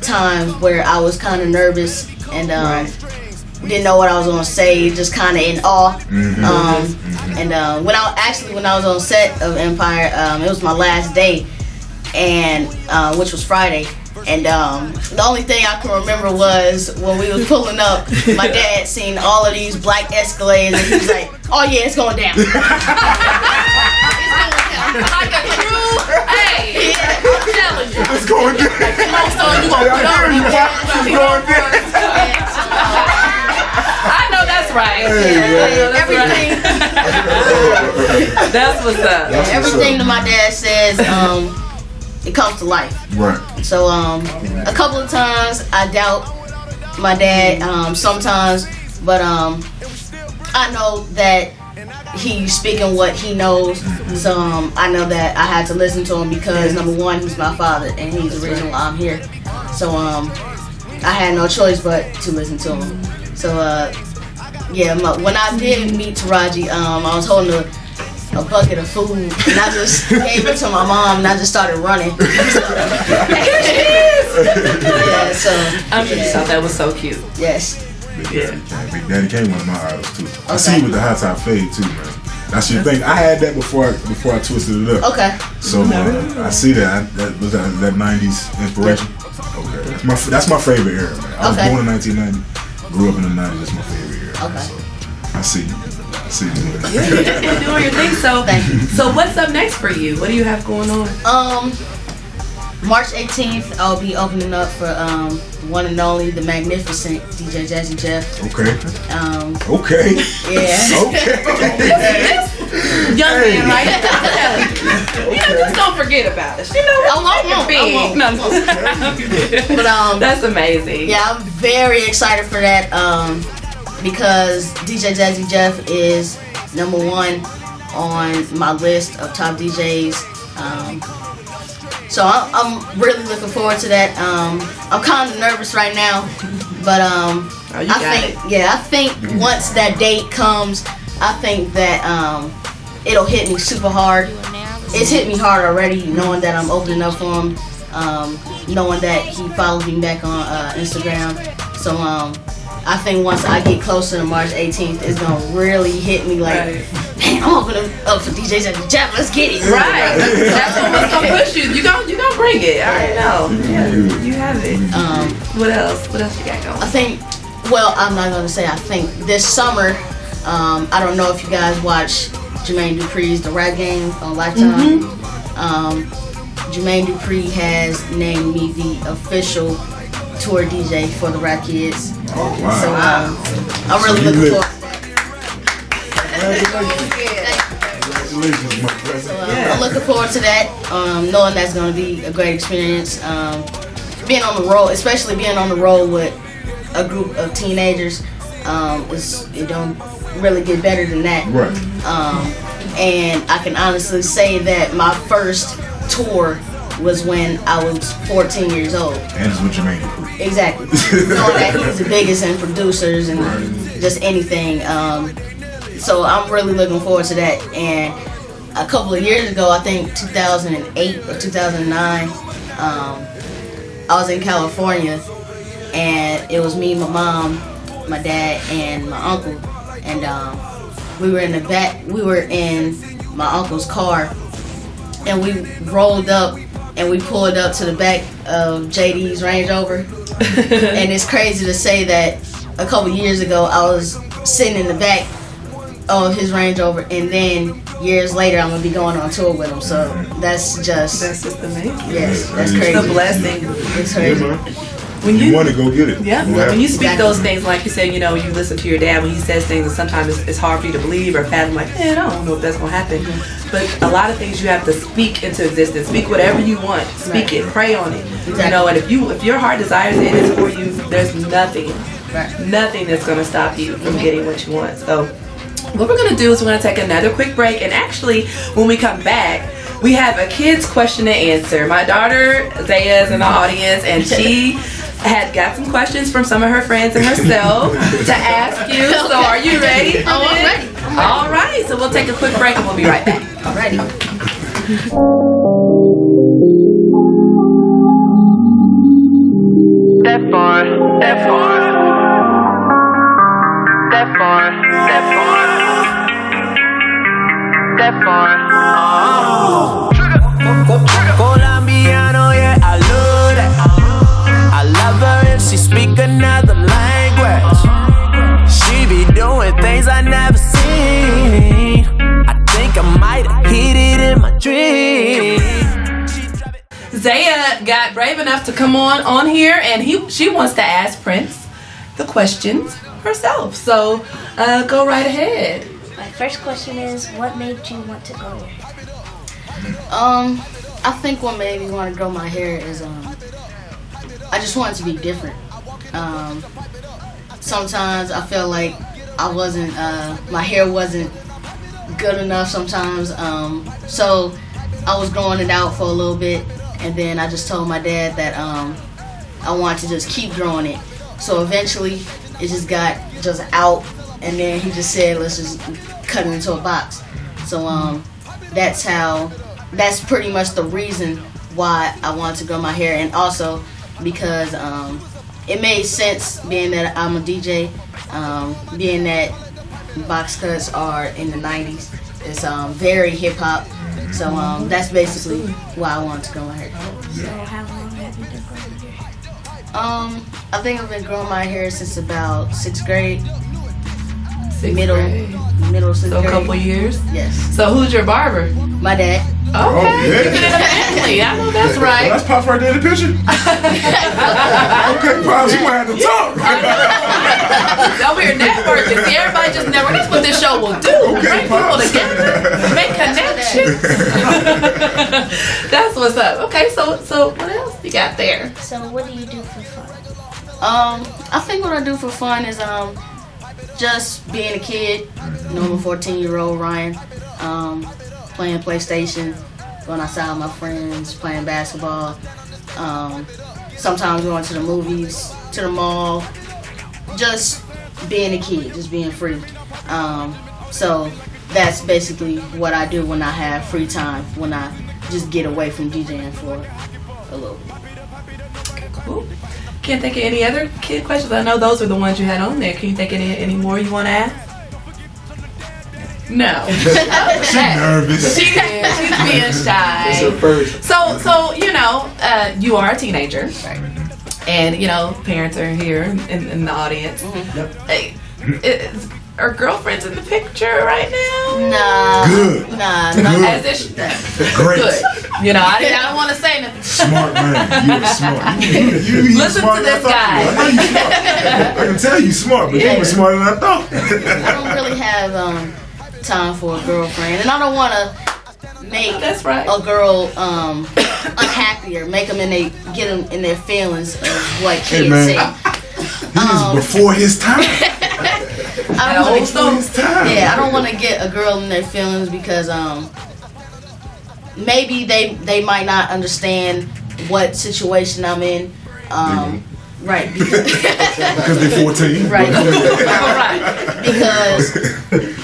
times where I was kind of nervous and didn't know what I was gonna say, just kind of in awe. And when I was on set of Empire, it was my last day, and which was Friday. And the only thing I can remember was when we was pulling up, my dad seen all of these black Escalades, and he was like, "Oh yeah, it's going down." It's going down. Like a true, hey, I'm telling you. It's going down. You gonna put on I know that's right. Everything. That's what's up. Everything that my dad says, it comes to life. Right. So a couple of times I doubt my dad, sometimes, but I know that he's speaking what he knows. So I know that I had to listen to him because number one, he's my father and he's the reason why I'm here. So I had no choice but to listen to him. So yeah, when I did meet Taraji, I was holding a bucket of food and I just gave it to my mom and I just started running. Yeah, so I'm sure you thought that was so cute. Yes. Big Daddy Kane, one of my idols too. I see you with the high top fade too, man. That's your thing. I had that before I twisted it up. Okay. So I see that. Was that 90s inspiration? Okay. That's my favorite era, man. I was born in 1990. Grew up in the 90s. That's my favorite era. Okay. So I see you. You're doing your thing. So, so what's up next for you? What do you have going on? March 18th, I'll be opening up for one and only, the magnificent DJ Jazzy Jeff. Okay. Okay. Yeah. Okay. Young man, right? You know, just don't forget about us. You know, I won't. No. But that's amazing. Yeah, I'm very excited for that. Because DJ Jazzy Jeff is number one on my list of top DJs. So I'm really looking forward to that. I'm kind of nervous right now, but I think once that date comes, I think that it'll hit me super hard. It's hit me hard already, knowing that I'm opening up for him, knowing that he follows me back on Instagram. So I think once I get closer to March 18th, it's gonna really hit me like, man, I'm opening up for DJs at the Jeff. Let's get it. Right. That's what's gonna push you. You gonna bring it. I already know. Yeah, you have it. What else? What else you got going? I think. Well, I'm not gonna say I think. This summer, I don't know if you guys watch Jermaine Dupri's The Rap Game on Lifetime. Jermaine Dupri has named me the official tour DJ for the Rap Kids. Oh, wow. So I'm really looking forward to Congratulations, my brother. that. I'm looking forward to that, knowing that's going to be a great experience. Being on the road, especially being on the road with a group of teenagers. It don't really get better than that. Right. And I can honestly say that my first tour was when I was 14 years old. And it's with Jermaine Dupri. Exactly. Knowing that he's the biggest in producers and just anything. So I'm really looking forward to that. And a couple of years ago, I think 2008 or 2009, I was in California, and it was me, my mom, my dad, and my uncle. And we were in the back. We were in my uncle's car, and we rolled up and we pulled up to the back of JD's Range Rover. And it's crazy to say that a couple years ago I was sitting in the back of his Range Rover, and then years later I'm gonna be going on tour with him. So that's just amazing. Yes, that's crazy. It's a blessing. It's crazy. When you want to go get it. Yeah. When you speak those things, like you said, you know, you listen to your dad when he says things, and sometimes it's hard for you to believe or fathom. Like, man, I don't know if that's gonna happen. But a lot of things you have to speak into existence. Speak whatever you want. Speak it. Pray on it. Exactly. You know, and if your heart desires it is for you, there's nothing that's gonna stop you from getting what you want. So what we're gonna do is we're gonna take another quick break, and actually, when we come back, we have a kids question and answer. My daughter Zaya is in the audience, and she had got some questions from some of her friends and herself to ask you. So are you ready? Oh, I'm ready. All right, so we'll take a quick break and we'll be right back. Alrighty. That far, that far, that far, that far, that far. Colombiano, yeah, I love that. I love her if she speak another language. She be doing things I never seen. I think I might have hit it in my dream. Zaya got brave enough to come on here, and she wants to ask Prince the questions herself. So go right ahead. My first question is, what made you want to grow your hair? I think what made me want to grow my hair is I just wanted to be different. Sometimes I feel like my hair wasn't good enough sometimes. So I was growing it out for a little bit, and then I just told my dad that I wanted to just keep growing it. So eventually it just got out, and then he just said, let's just cut it into a box. So that's pretty much the reason why I wanted to grow my hair, and also because it made sense being that I'm a DJ, being that box cuts are in the 90s. It's very hip hop, so that's basically why I wanted to grow my hair. So how long have you been growing your hair? I think I've been growing my hair since about 6th grade. Middle 6th So a grade. couple years. Yes. So who's your barber? My dad. Okay, Oh, yeah. keep it in the family. I know that's Well, right. that's Pops right there in the picture. Okay, Pops, you might have to talk. Over here networking. See, everybody just network. That's what this show will do. Okay, Bring people Pops. together, make connections. That's what's up. Okay, so what else you got there? So what do you do for fun? I think what I do for fun is just being a kid, normal 14-year-old Ryan, playing PlayStation, going outside with my friends, playing basketball, sometimes going to the movies, to the mall, just being a kid, just being free. So that's basically what I do when I have free time, when I just get away from DJing for a little bit. Cool. Can't think of any other kid questions. I know those are the ones you had on there. Can you think of any more you want to ask? No. She's nervous. She's being shy. It's her first. So you know, you are a teenager, and you know, parents are here in the audience. Hey, are girlfriends in the picture right now? Nah. Good. Nah. Good. As if Great. good. You know, I don't want to say nothing. Smart man. You are smart. You Listen smarter to than I this thought guy. you were. I know you smart. I can tell you smart, but you were smarter than I thought. I don't really have time for a girlfriend, and I don't want to make That's right. a girl unhappy or make them get them in their feelings of what kids man. say. is before his time. I don't wanna, Before his time. yeah, I don't want to get a girl in their feelings because maybe they might not understand what situation I'm in. Right, Because they're 14. right, right, because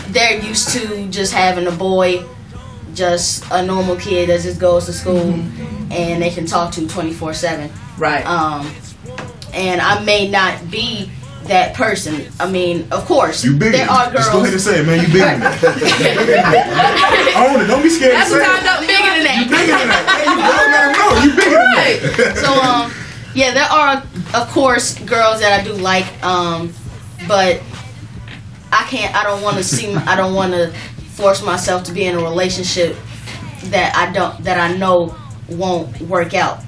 they're used to just having a boy, just a normal kid that just goes to school, and they can talk to 24/7. Right. And I may not be that person. I mean, of course, You bigger. there are Just go ahead and girls. say it, man. You bigger than that. Own it. Don't be scared That's to the say time. it. Don't be bigger than that. Bigger than that. Hey, you don't let them know. You bigger than Right. that. So yeah, there are of course girls that I do like, but I don't want to force myself to be in a relationship that I know won't work out.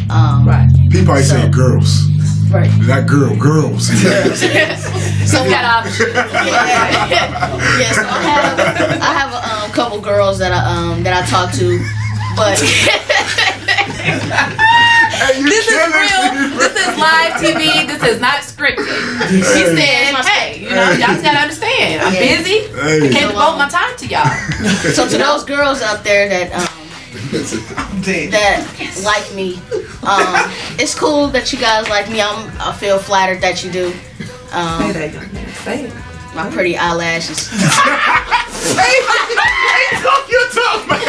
Right. He probably saying girls. Right. Not girls. So we got options. Yeah, so I have a couple girls that I talk to, but This is real. This is live TV. This is not scripted. He said, "Hey, y'all just gotta understand. I'm busy. I can't devote my time to y'all." so to those girls out there that like me, it's cool that you guys like me. I feel flattered that you do. Say that, young man. Say it. My pretty eyelashes. Hey, talk your talk, man.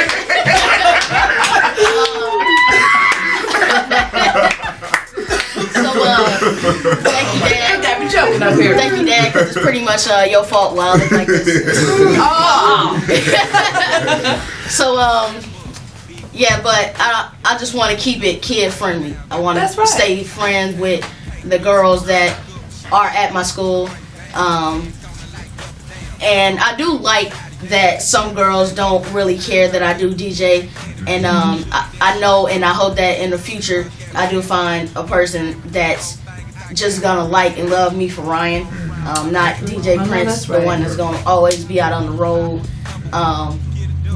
Thank you, Dad. Got me choking up here. Thank you, Dad, because it's pretty much your fault why I look like this. Oh. So, yeah, but I just want to keep it kid friendly. I want That's to right. stay friends with the girls that are at my school. And I do like that some girls don't really care that I do DJ. And I know and I hope that in the future I do find a person that's just gonna like and love me for Ryan. Not DJ Prince, that's right. the one that's gonna always be out on the road.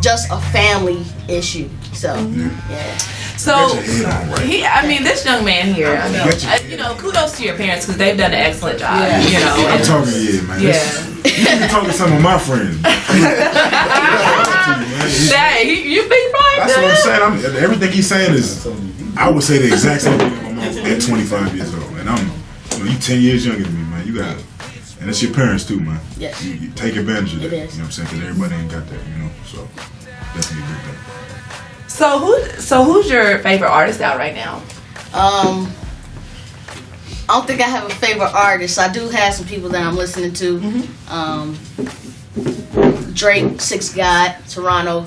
Just a family issue. So, yeah. So, this young man here, kudos to your parents because they've done an excellent job. Yeah. I'm talking to you, man. Yeah. You can talk to some of my friends. You big Brian. That's what I'm saying. Everything he's saying is, I would say the exact same thing about my mom at 25 years old. And you 10 years younger than me, man. You got it. And it's your parents too, man. Yes. You take advantage of that. It You know is. what I'm saying? Because everybody ain't got that, So, definitely a good thing. So who's your favorite artist out right now? I don't think I have a favorite artist. I do have some people that I'm listening to. Drake, Six God, Toronto,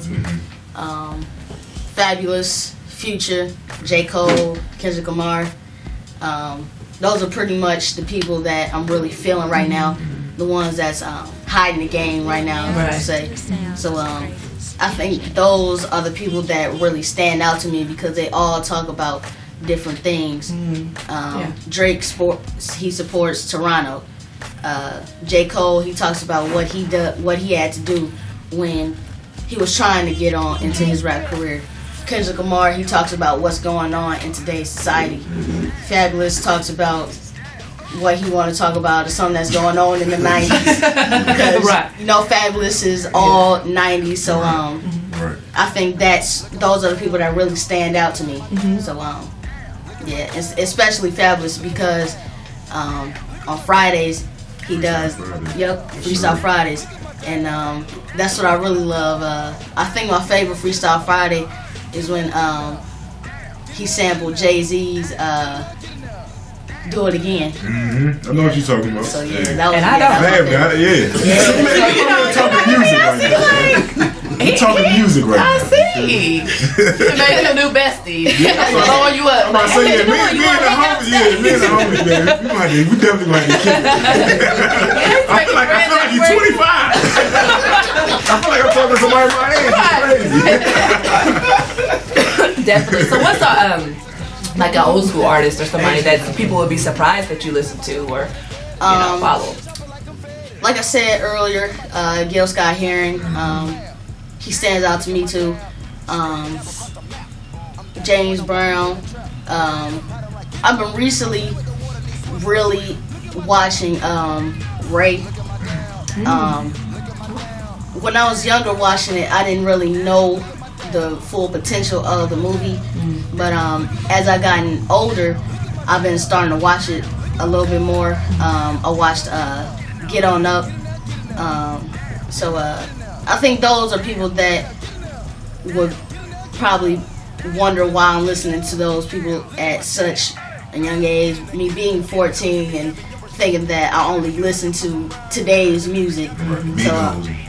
Fabulous, Future, J. Cole, Kendrick Lamar. Those are pretty much the people that I'm really feeling right now. The ones that's hiding the game right now, I would say. So I think those are the people that really stand out to me because they all talk about different things. Drake he supports Toronto. J. Cole, he talks about what he had to do when he was trying to get on into his rap career. Kendrick Lamar, he talks about what's going on in today's society. Fabulous talks about what he want to talk about is something that's going on in the 90s. Because, Fabulous is all 90s, so I think those are the people that really stand out to me. So yeah, especially Fabulous because on Fridays he does Freestyle Fridays, and that's what I really love. I think my favorite Freestyle Friday is when he sampled Jay-Z's Do It Again. I know what you're talking about. So yeah, that was. And I don't. Fab got it, yeah. We're talking music right now. We're talking music right now. I see. You made a new bestie. Blowing you up. I'm about to say, me and the homies, man. We definitely like to kick it. I feel like you're 25. I feel like I'm talking to somebody my age. It's crazy. Definitely. So what's like an old school artist or somebody that people would be surprised that you listen to or follow? Like I said earlier, Gil Scott Heron, he stands out to me too. James Brown. I've been recently really watching Ray. When I was younger watching it, I didn't really know the full potential of the movie. But as I gotten older, I've been starting to watch it a little bit more. I watched Get On Up. So I think those are people that would probably wonder why I'm listening to those people at such a young age. Me being 14 and thinking that I only listen to today's music.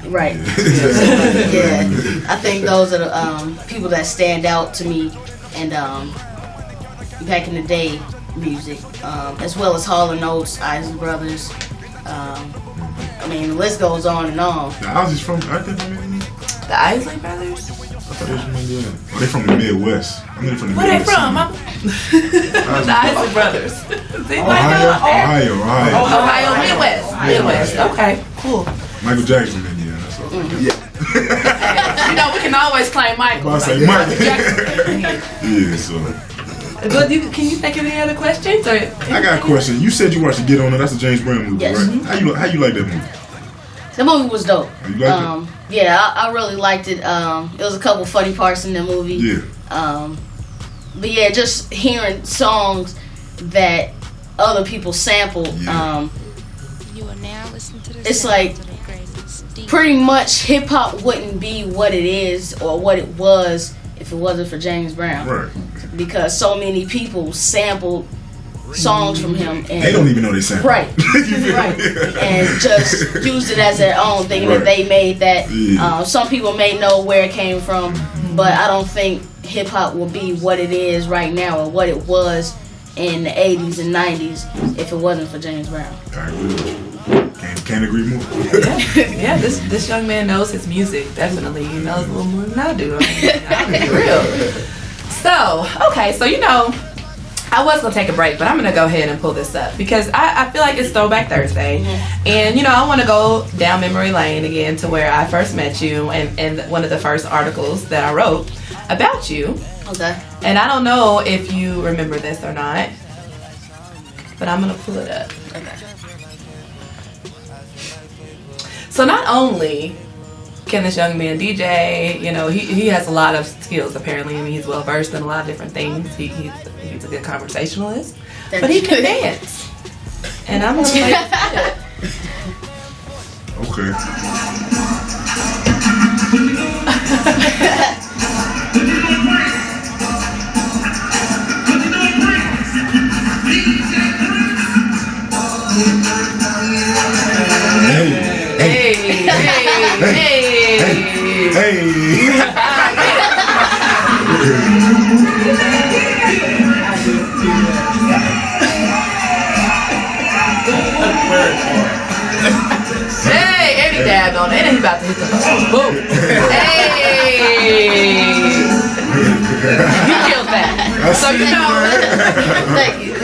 Right. Yeah. I think those are the people that stand out to me, and back in the day music, as well as Hall & Oates, Isley Brothers. I mean, the list goes on and on. The Ozzy's from, aren't they from Indiana? The Isley Brothers? I thought they was from Indiana. Oh, they from the Midwest. I mean, they from the Where they Midwest. from? The Isley Brothers. Ohio, Midwest. Okay, cool. Michael Jackson from Indiana. That's all. You know, we can always claim Michael. I say Michael. Yeah, so. But can you think of any other questions? Or I got a question. You said you watched Get On It. That's a James Brown movie, Yes. right? How you like that movie? The movie was dope. You liked it? Yeah, I really liked it. It was a couple funny parts in the movie. Yeah. But yeah, just hearing songs that other people sampled. It's like pretty much hip hop wouldn't be what it is or what it was if it wasn't for James Brown. Right. Because so many people sampled songs from him, and They don't even know they sampled. right, and just used it as their own, thinking that they made that. Yeah. Some people may know where it came from, but I don't think hip hop will be what it is right now or what it was in the 80s and 90s if it wasn't for James Brown. I agree with you. Can't agree more. yeah, this young man knows his music. Definitely, he knows a little more than I do. I mean, I'll be real. So, okay, so you know, I was gonna take a break, but I'm gonna go ahead and pull this up because I feel like it's Throwback Thursday, and you know, I want to go down memory lane again to where I first met you and one of the first articles that I wrote about you. Okay. And I don't know if you remember this or not, but I'm gonna pull it up. Okay. So not only can this young man DJ, you know, he has a lot of skills apparently. I mean, he's well versed in a lot of different things. He's a good conversationalist, but he can dance. And I'm gonna play it. Okay. Hey. Hey, and he dabbed on it, and he about to hit the boom. Hey, you killed that. So you know,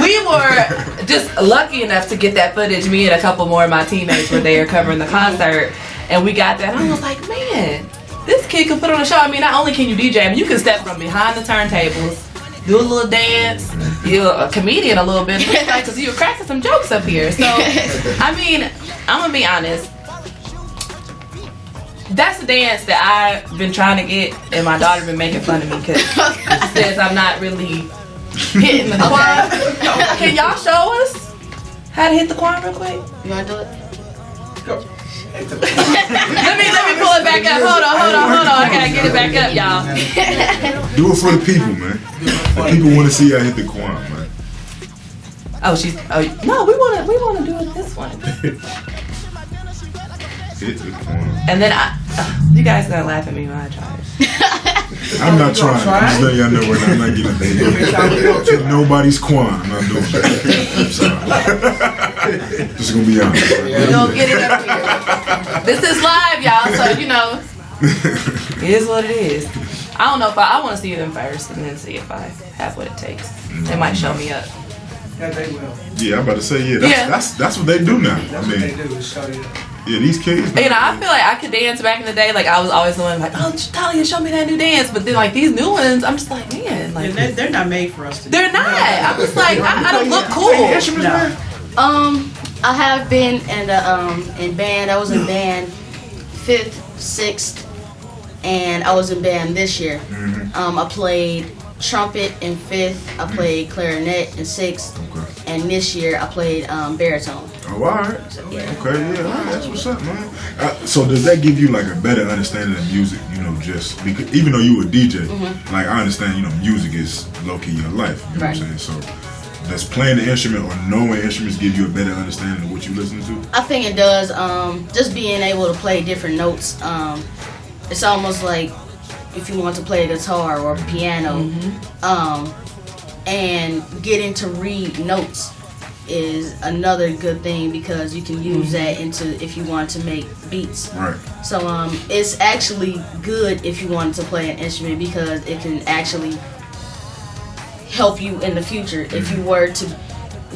we were just lucky enough to get that footage. Me and a couple more of my teammates were there covering the concert, and we got that. And I was like, man, this kid can put on a show. I mean, not only can you DJ, I mean, you can step from behind the turntables, do a little dance. You're a comedian a little bit, because you were cracking some jokes up here. So, I mean, I'm gonna be honest. That's a dance that I've been trying to get, and my daughter been making fun of me because she says I'm not really hitting the quad. Can y'all show us how to hit the quad real quick? You wanna do it? Go. let me pull it back up. Hold on. I gotta get it back up, y'all. Do it for the people, man. The people want to see I hit the Quan, man. No, we wanna do it this one. Hit the Quan. And then you guys gonna laugh at me when I try it. I'm not trying. I'm just letting y'all know right now. I'm not getting paid. Hit nobody's Quan. I'm not doing that. I'm sorry. Just gonna be honest. We're gonna get it up here. This is live, y'all, so you know, it is what it is. I don't know if I want to see them first and then see if I have what it takes. They might show me up. Yeah, they will. Yeah, I'm about to say, that's what they do now. That's what they do is show you. Yeah, these kids. You know, I feel like I could dance back in the day. Like I was always doing like, oh, Thalia, show me that new dance. But then like these new ones, I'm just like, man, like they're not made for us to do. They're not. I'm just like, I don't look cool. No. I have been in band. I was in band 5th, 6th, and I was in band this year. I played trumpet in 5th. I played clarinet in 6th. Okay. And this year I played baritone. Oh, all right. So, yeah. Okay, yeah, all right, that's what's up, man. So does that give you like a better understanding of music? You know, just because even though you a DJ, like I understand, you know, music is low key your life. You know what I'm saying? So does playing the instrument or knowing instruments give you a better understanding of what you listen to? I think it does. Just being able to play different notes. It's almost like if you want to play a guitar or piano, and getting to read notes is another good thing because you can use that into if you want to make beats. Right. So it's actually good if you want to play an instrument because it can actually help you in the future if you were to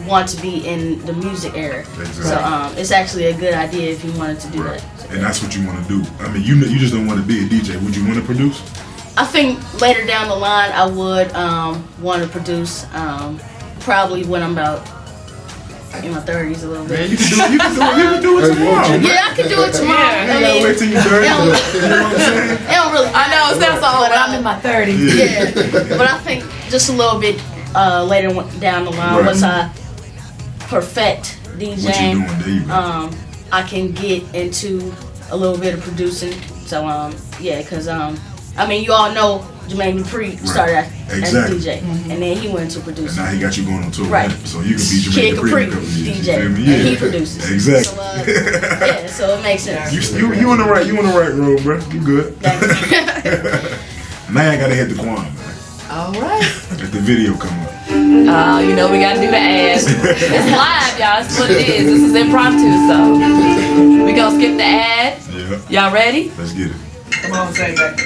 want to be in the music era. Exactly. So it's actually a good idea if you wanted to do Right. that. And that's what you want to do. I mean, you just don't want to be a DJ. Would you want to produce? I think later down the line I would want to produce probably when I'm about in my 30s a little bit. Man, you can do it tomorrow. Yeah, I can do it tomorrow. Yeah. I You gotta mean, wait till you're 30. You know what I'm saying? it don't really. I know it sounds so old, but I'm in my 30s. Yeah, but I think just a little bit later down the line, Right. once I perfect What you DJing, doing? There you go. I can get into a little bit of producing. So yeah, because I mean, you all know Jermaine Dupree started as Exactly. a DJ, and then he went to And producing. now he got you going on tour. Right. So you can be Kid Jermaine Dupree Capri, in a couple of years. DJ, You feel me? and he produces. Exactly. So, yeah, so it makes sense. You on the right road, bro. You good. Now I gotta hit the Quan, man. All right. Let the video come up. You know we gotta do the ads. It's live, y'all. That's what it is. This is impromptu, so we gonna skip the ad. Yeah. Y'all ready? Let's get it. Come on, say that.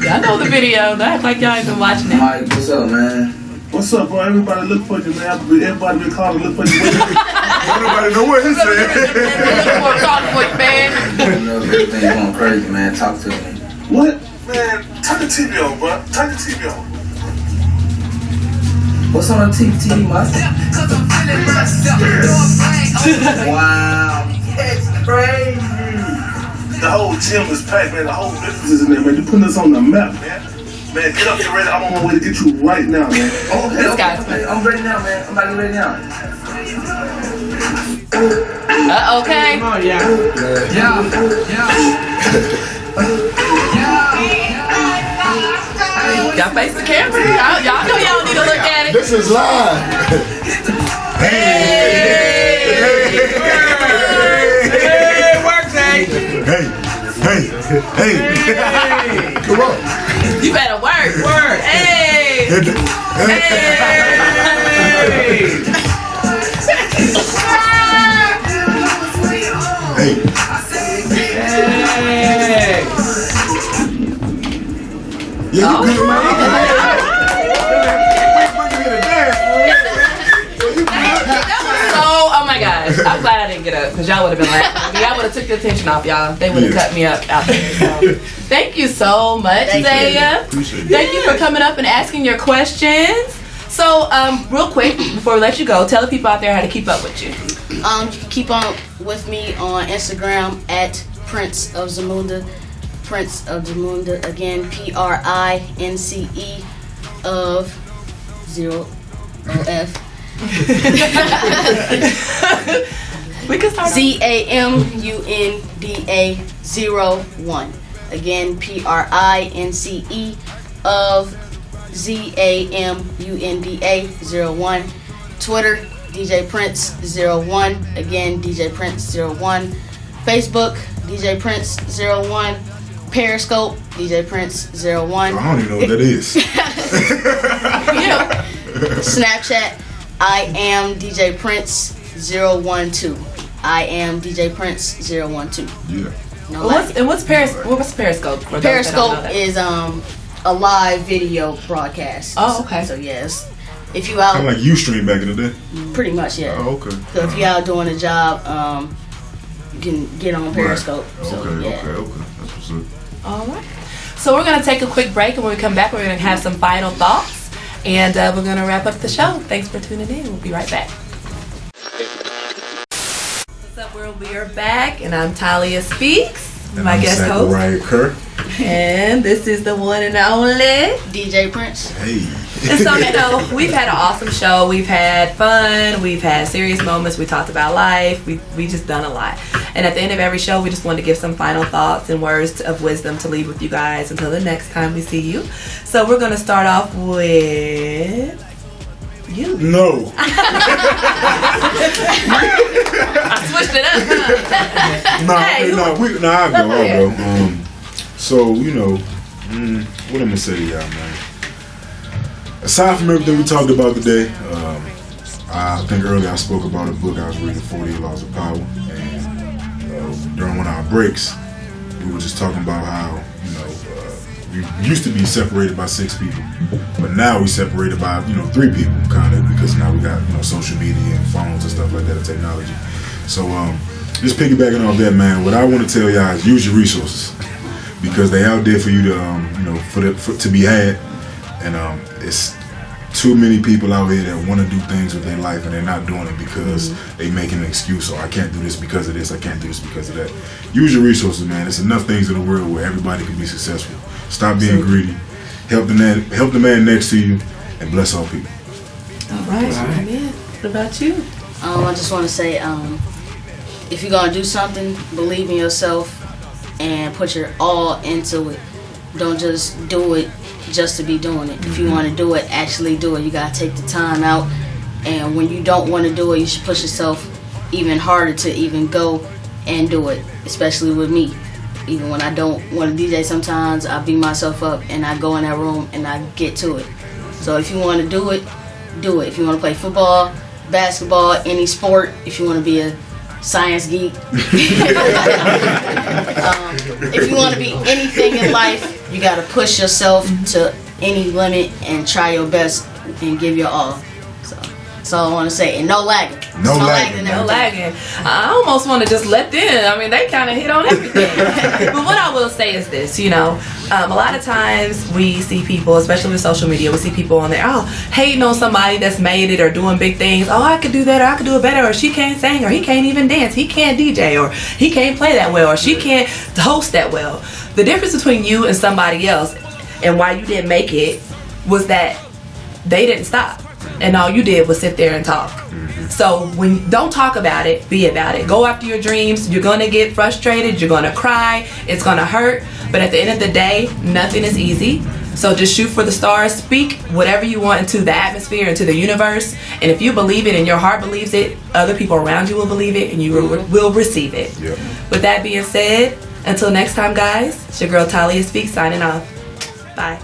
Y'all know the video. Don't act like y'all ain't been watching it. Mike, what's up, man? What's up, bro? Everybody look for you, man. Everybody been calling, look for you. Nobody know what he said. Calling for you, man. You know, everything's going crazy, man. Talk to me. What? Man, turn the TV on, bro. Turn the TV on. What's on the TV, Mike? Wow. It's crazy. The whole gym is packed, man. The whole business is in there, man. You're putting us on the map, man. Man, get up, get ready. I'm on my way to get you right now, man. Okay, okay. I'm ready now, man. I'm about to get ready now. Okay. Come on, yeah. Y'all face the camera. Y'all know y'all need to look at it. This is live. Hey. Come on. You better work. Hey. Yeah, you good, man. Oh my gosh. I'm glad I didn't get up because y'all would have been laughing. Y'all would have took the attention off y'all. They would have cut me up out there. So. Thank you so much, Zaya. Thank you for coming up and asking your questions. So, real quick, before we let you go, tell the people out there how to keep up with you. Keep on with me on Instagram at Prince of Zamunda. Prince of Zamunda, again, PRINCE of 0OF. We can start ZAMUNDA01. Again, PRINCE of ZAMUNDA01. Twitter, DJ Prince 01. Again, DJ Prince 01. Facebook, DJ Prince 01. Periscope, DJ Prince 01. I don't even know what that is. Snapchat, I am DJ Prince 012. I am DJ Prince 012. Yeah. No What's Periscope? For those that don't know Periscope that? is a live video broadcast. Oh, okay. So yes, if you out, Kind of like Ustream back in the day. pretty much, yeah. Oh, okay. So if you out doing a job, you can get on Periscope. Right. So Okay. yeah. That's what's up. All right. So we're going to take a quick break, and when we come back, we're going to have some final thoughts. And we're going to wrap up the show. Thanks for tuning in. We'll be right back. What's up, world? We are back, and I'm Thalia Speaks, And my I'm guest host. Kerr. And this is the one and only DJ Prince. Hey. And so, we've had an awesome show. We've had fun. We've had serious moments. We talked about life. We just done a lot. And at the end of every show, we just wanted to give some final thoughts and words of wisdom to leave with you guys until the next time we see you. So we're going to start off with you. No. I switched it up, huh? I'll go. So, what I'm going to say to y'all, man. Aside from everything we talked about today, I think earlier I spoke about a book I was reading, 48 Laws of Power, and during one of our breaks, we were just talking about how, we used to be separated by 6 people, but now we separated by, 3 people, kind of, because now we got, social media and phones and stuff like that and technology. So, just piggybacking off that, man, what I want to tell y'all is use your resources, because they out there for you to, to be had. And it's too many people out here that want to do things with their life and they're not doing it because they making an excuse, or I can't do this because of this, I can't do this because of that. Use your resources, man. There's enough things in the world where everybody can be successful. Stop being greedy. Help the man next to you, and bless all people. All right. Man. What about you? I just want to say, if you're gonna do something, believe in yourself and put your all into it. Don't just do it just to be doing it. If you want to do it, actually do it. You gotta take the time out, and when you don't want to do it, you should push yourself even harder to even go and do it. Especially with me, even when I don't want to DJ, sometimes I beat myself up and I go in that room and I get to it. So if you want to do it, do it. If you want to play football, basketball, any sport, if you want to be a science geek, if you want to be anything in life, you got to push yourself to any limit and try your best and give your all. So that's all I want to say. And no lagging. No lagging. No lagging. I almost want to just let them. I mean, they kind of hit on everything. But what I will say is this, a lot of times we see people, especially with social media, we see people on there, hating on somebody that's made it or doing big things. Oh, I could do that, or I could do it better, or she can't sing, or he can't even dance, he can't DJ, or he can't play that well, or she can't host that well. The difference between you and somebody else and why you didn't make it was that they didn't stop. And all you did was sit there and talk. So don't talk about it, be about it. Go after your dreams. You're gonna get frustrated, you're gonna cry, it's gonna hurt, but at the end of the day, nothing is easy. So just shoot for the stars, speak whatever you want into the atmosphere, into the universe, and if you believe it and your heart believes it, other people around you will believe it, and you will receive it. Yep. With that being said, until next time, guys, it's your girl Thalia Speaks signing off. Bye.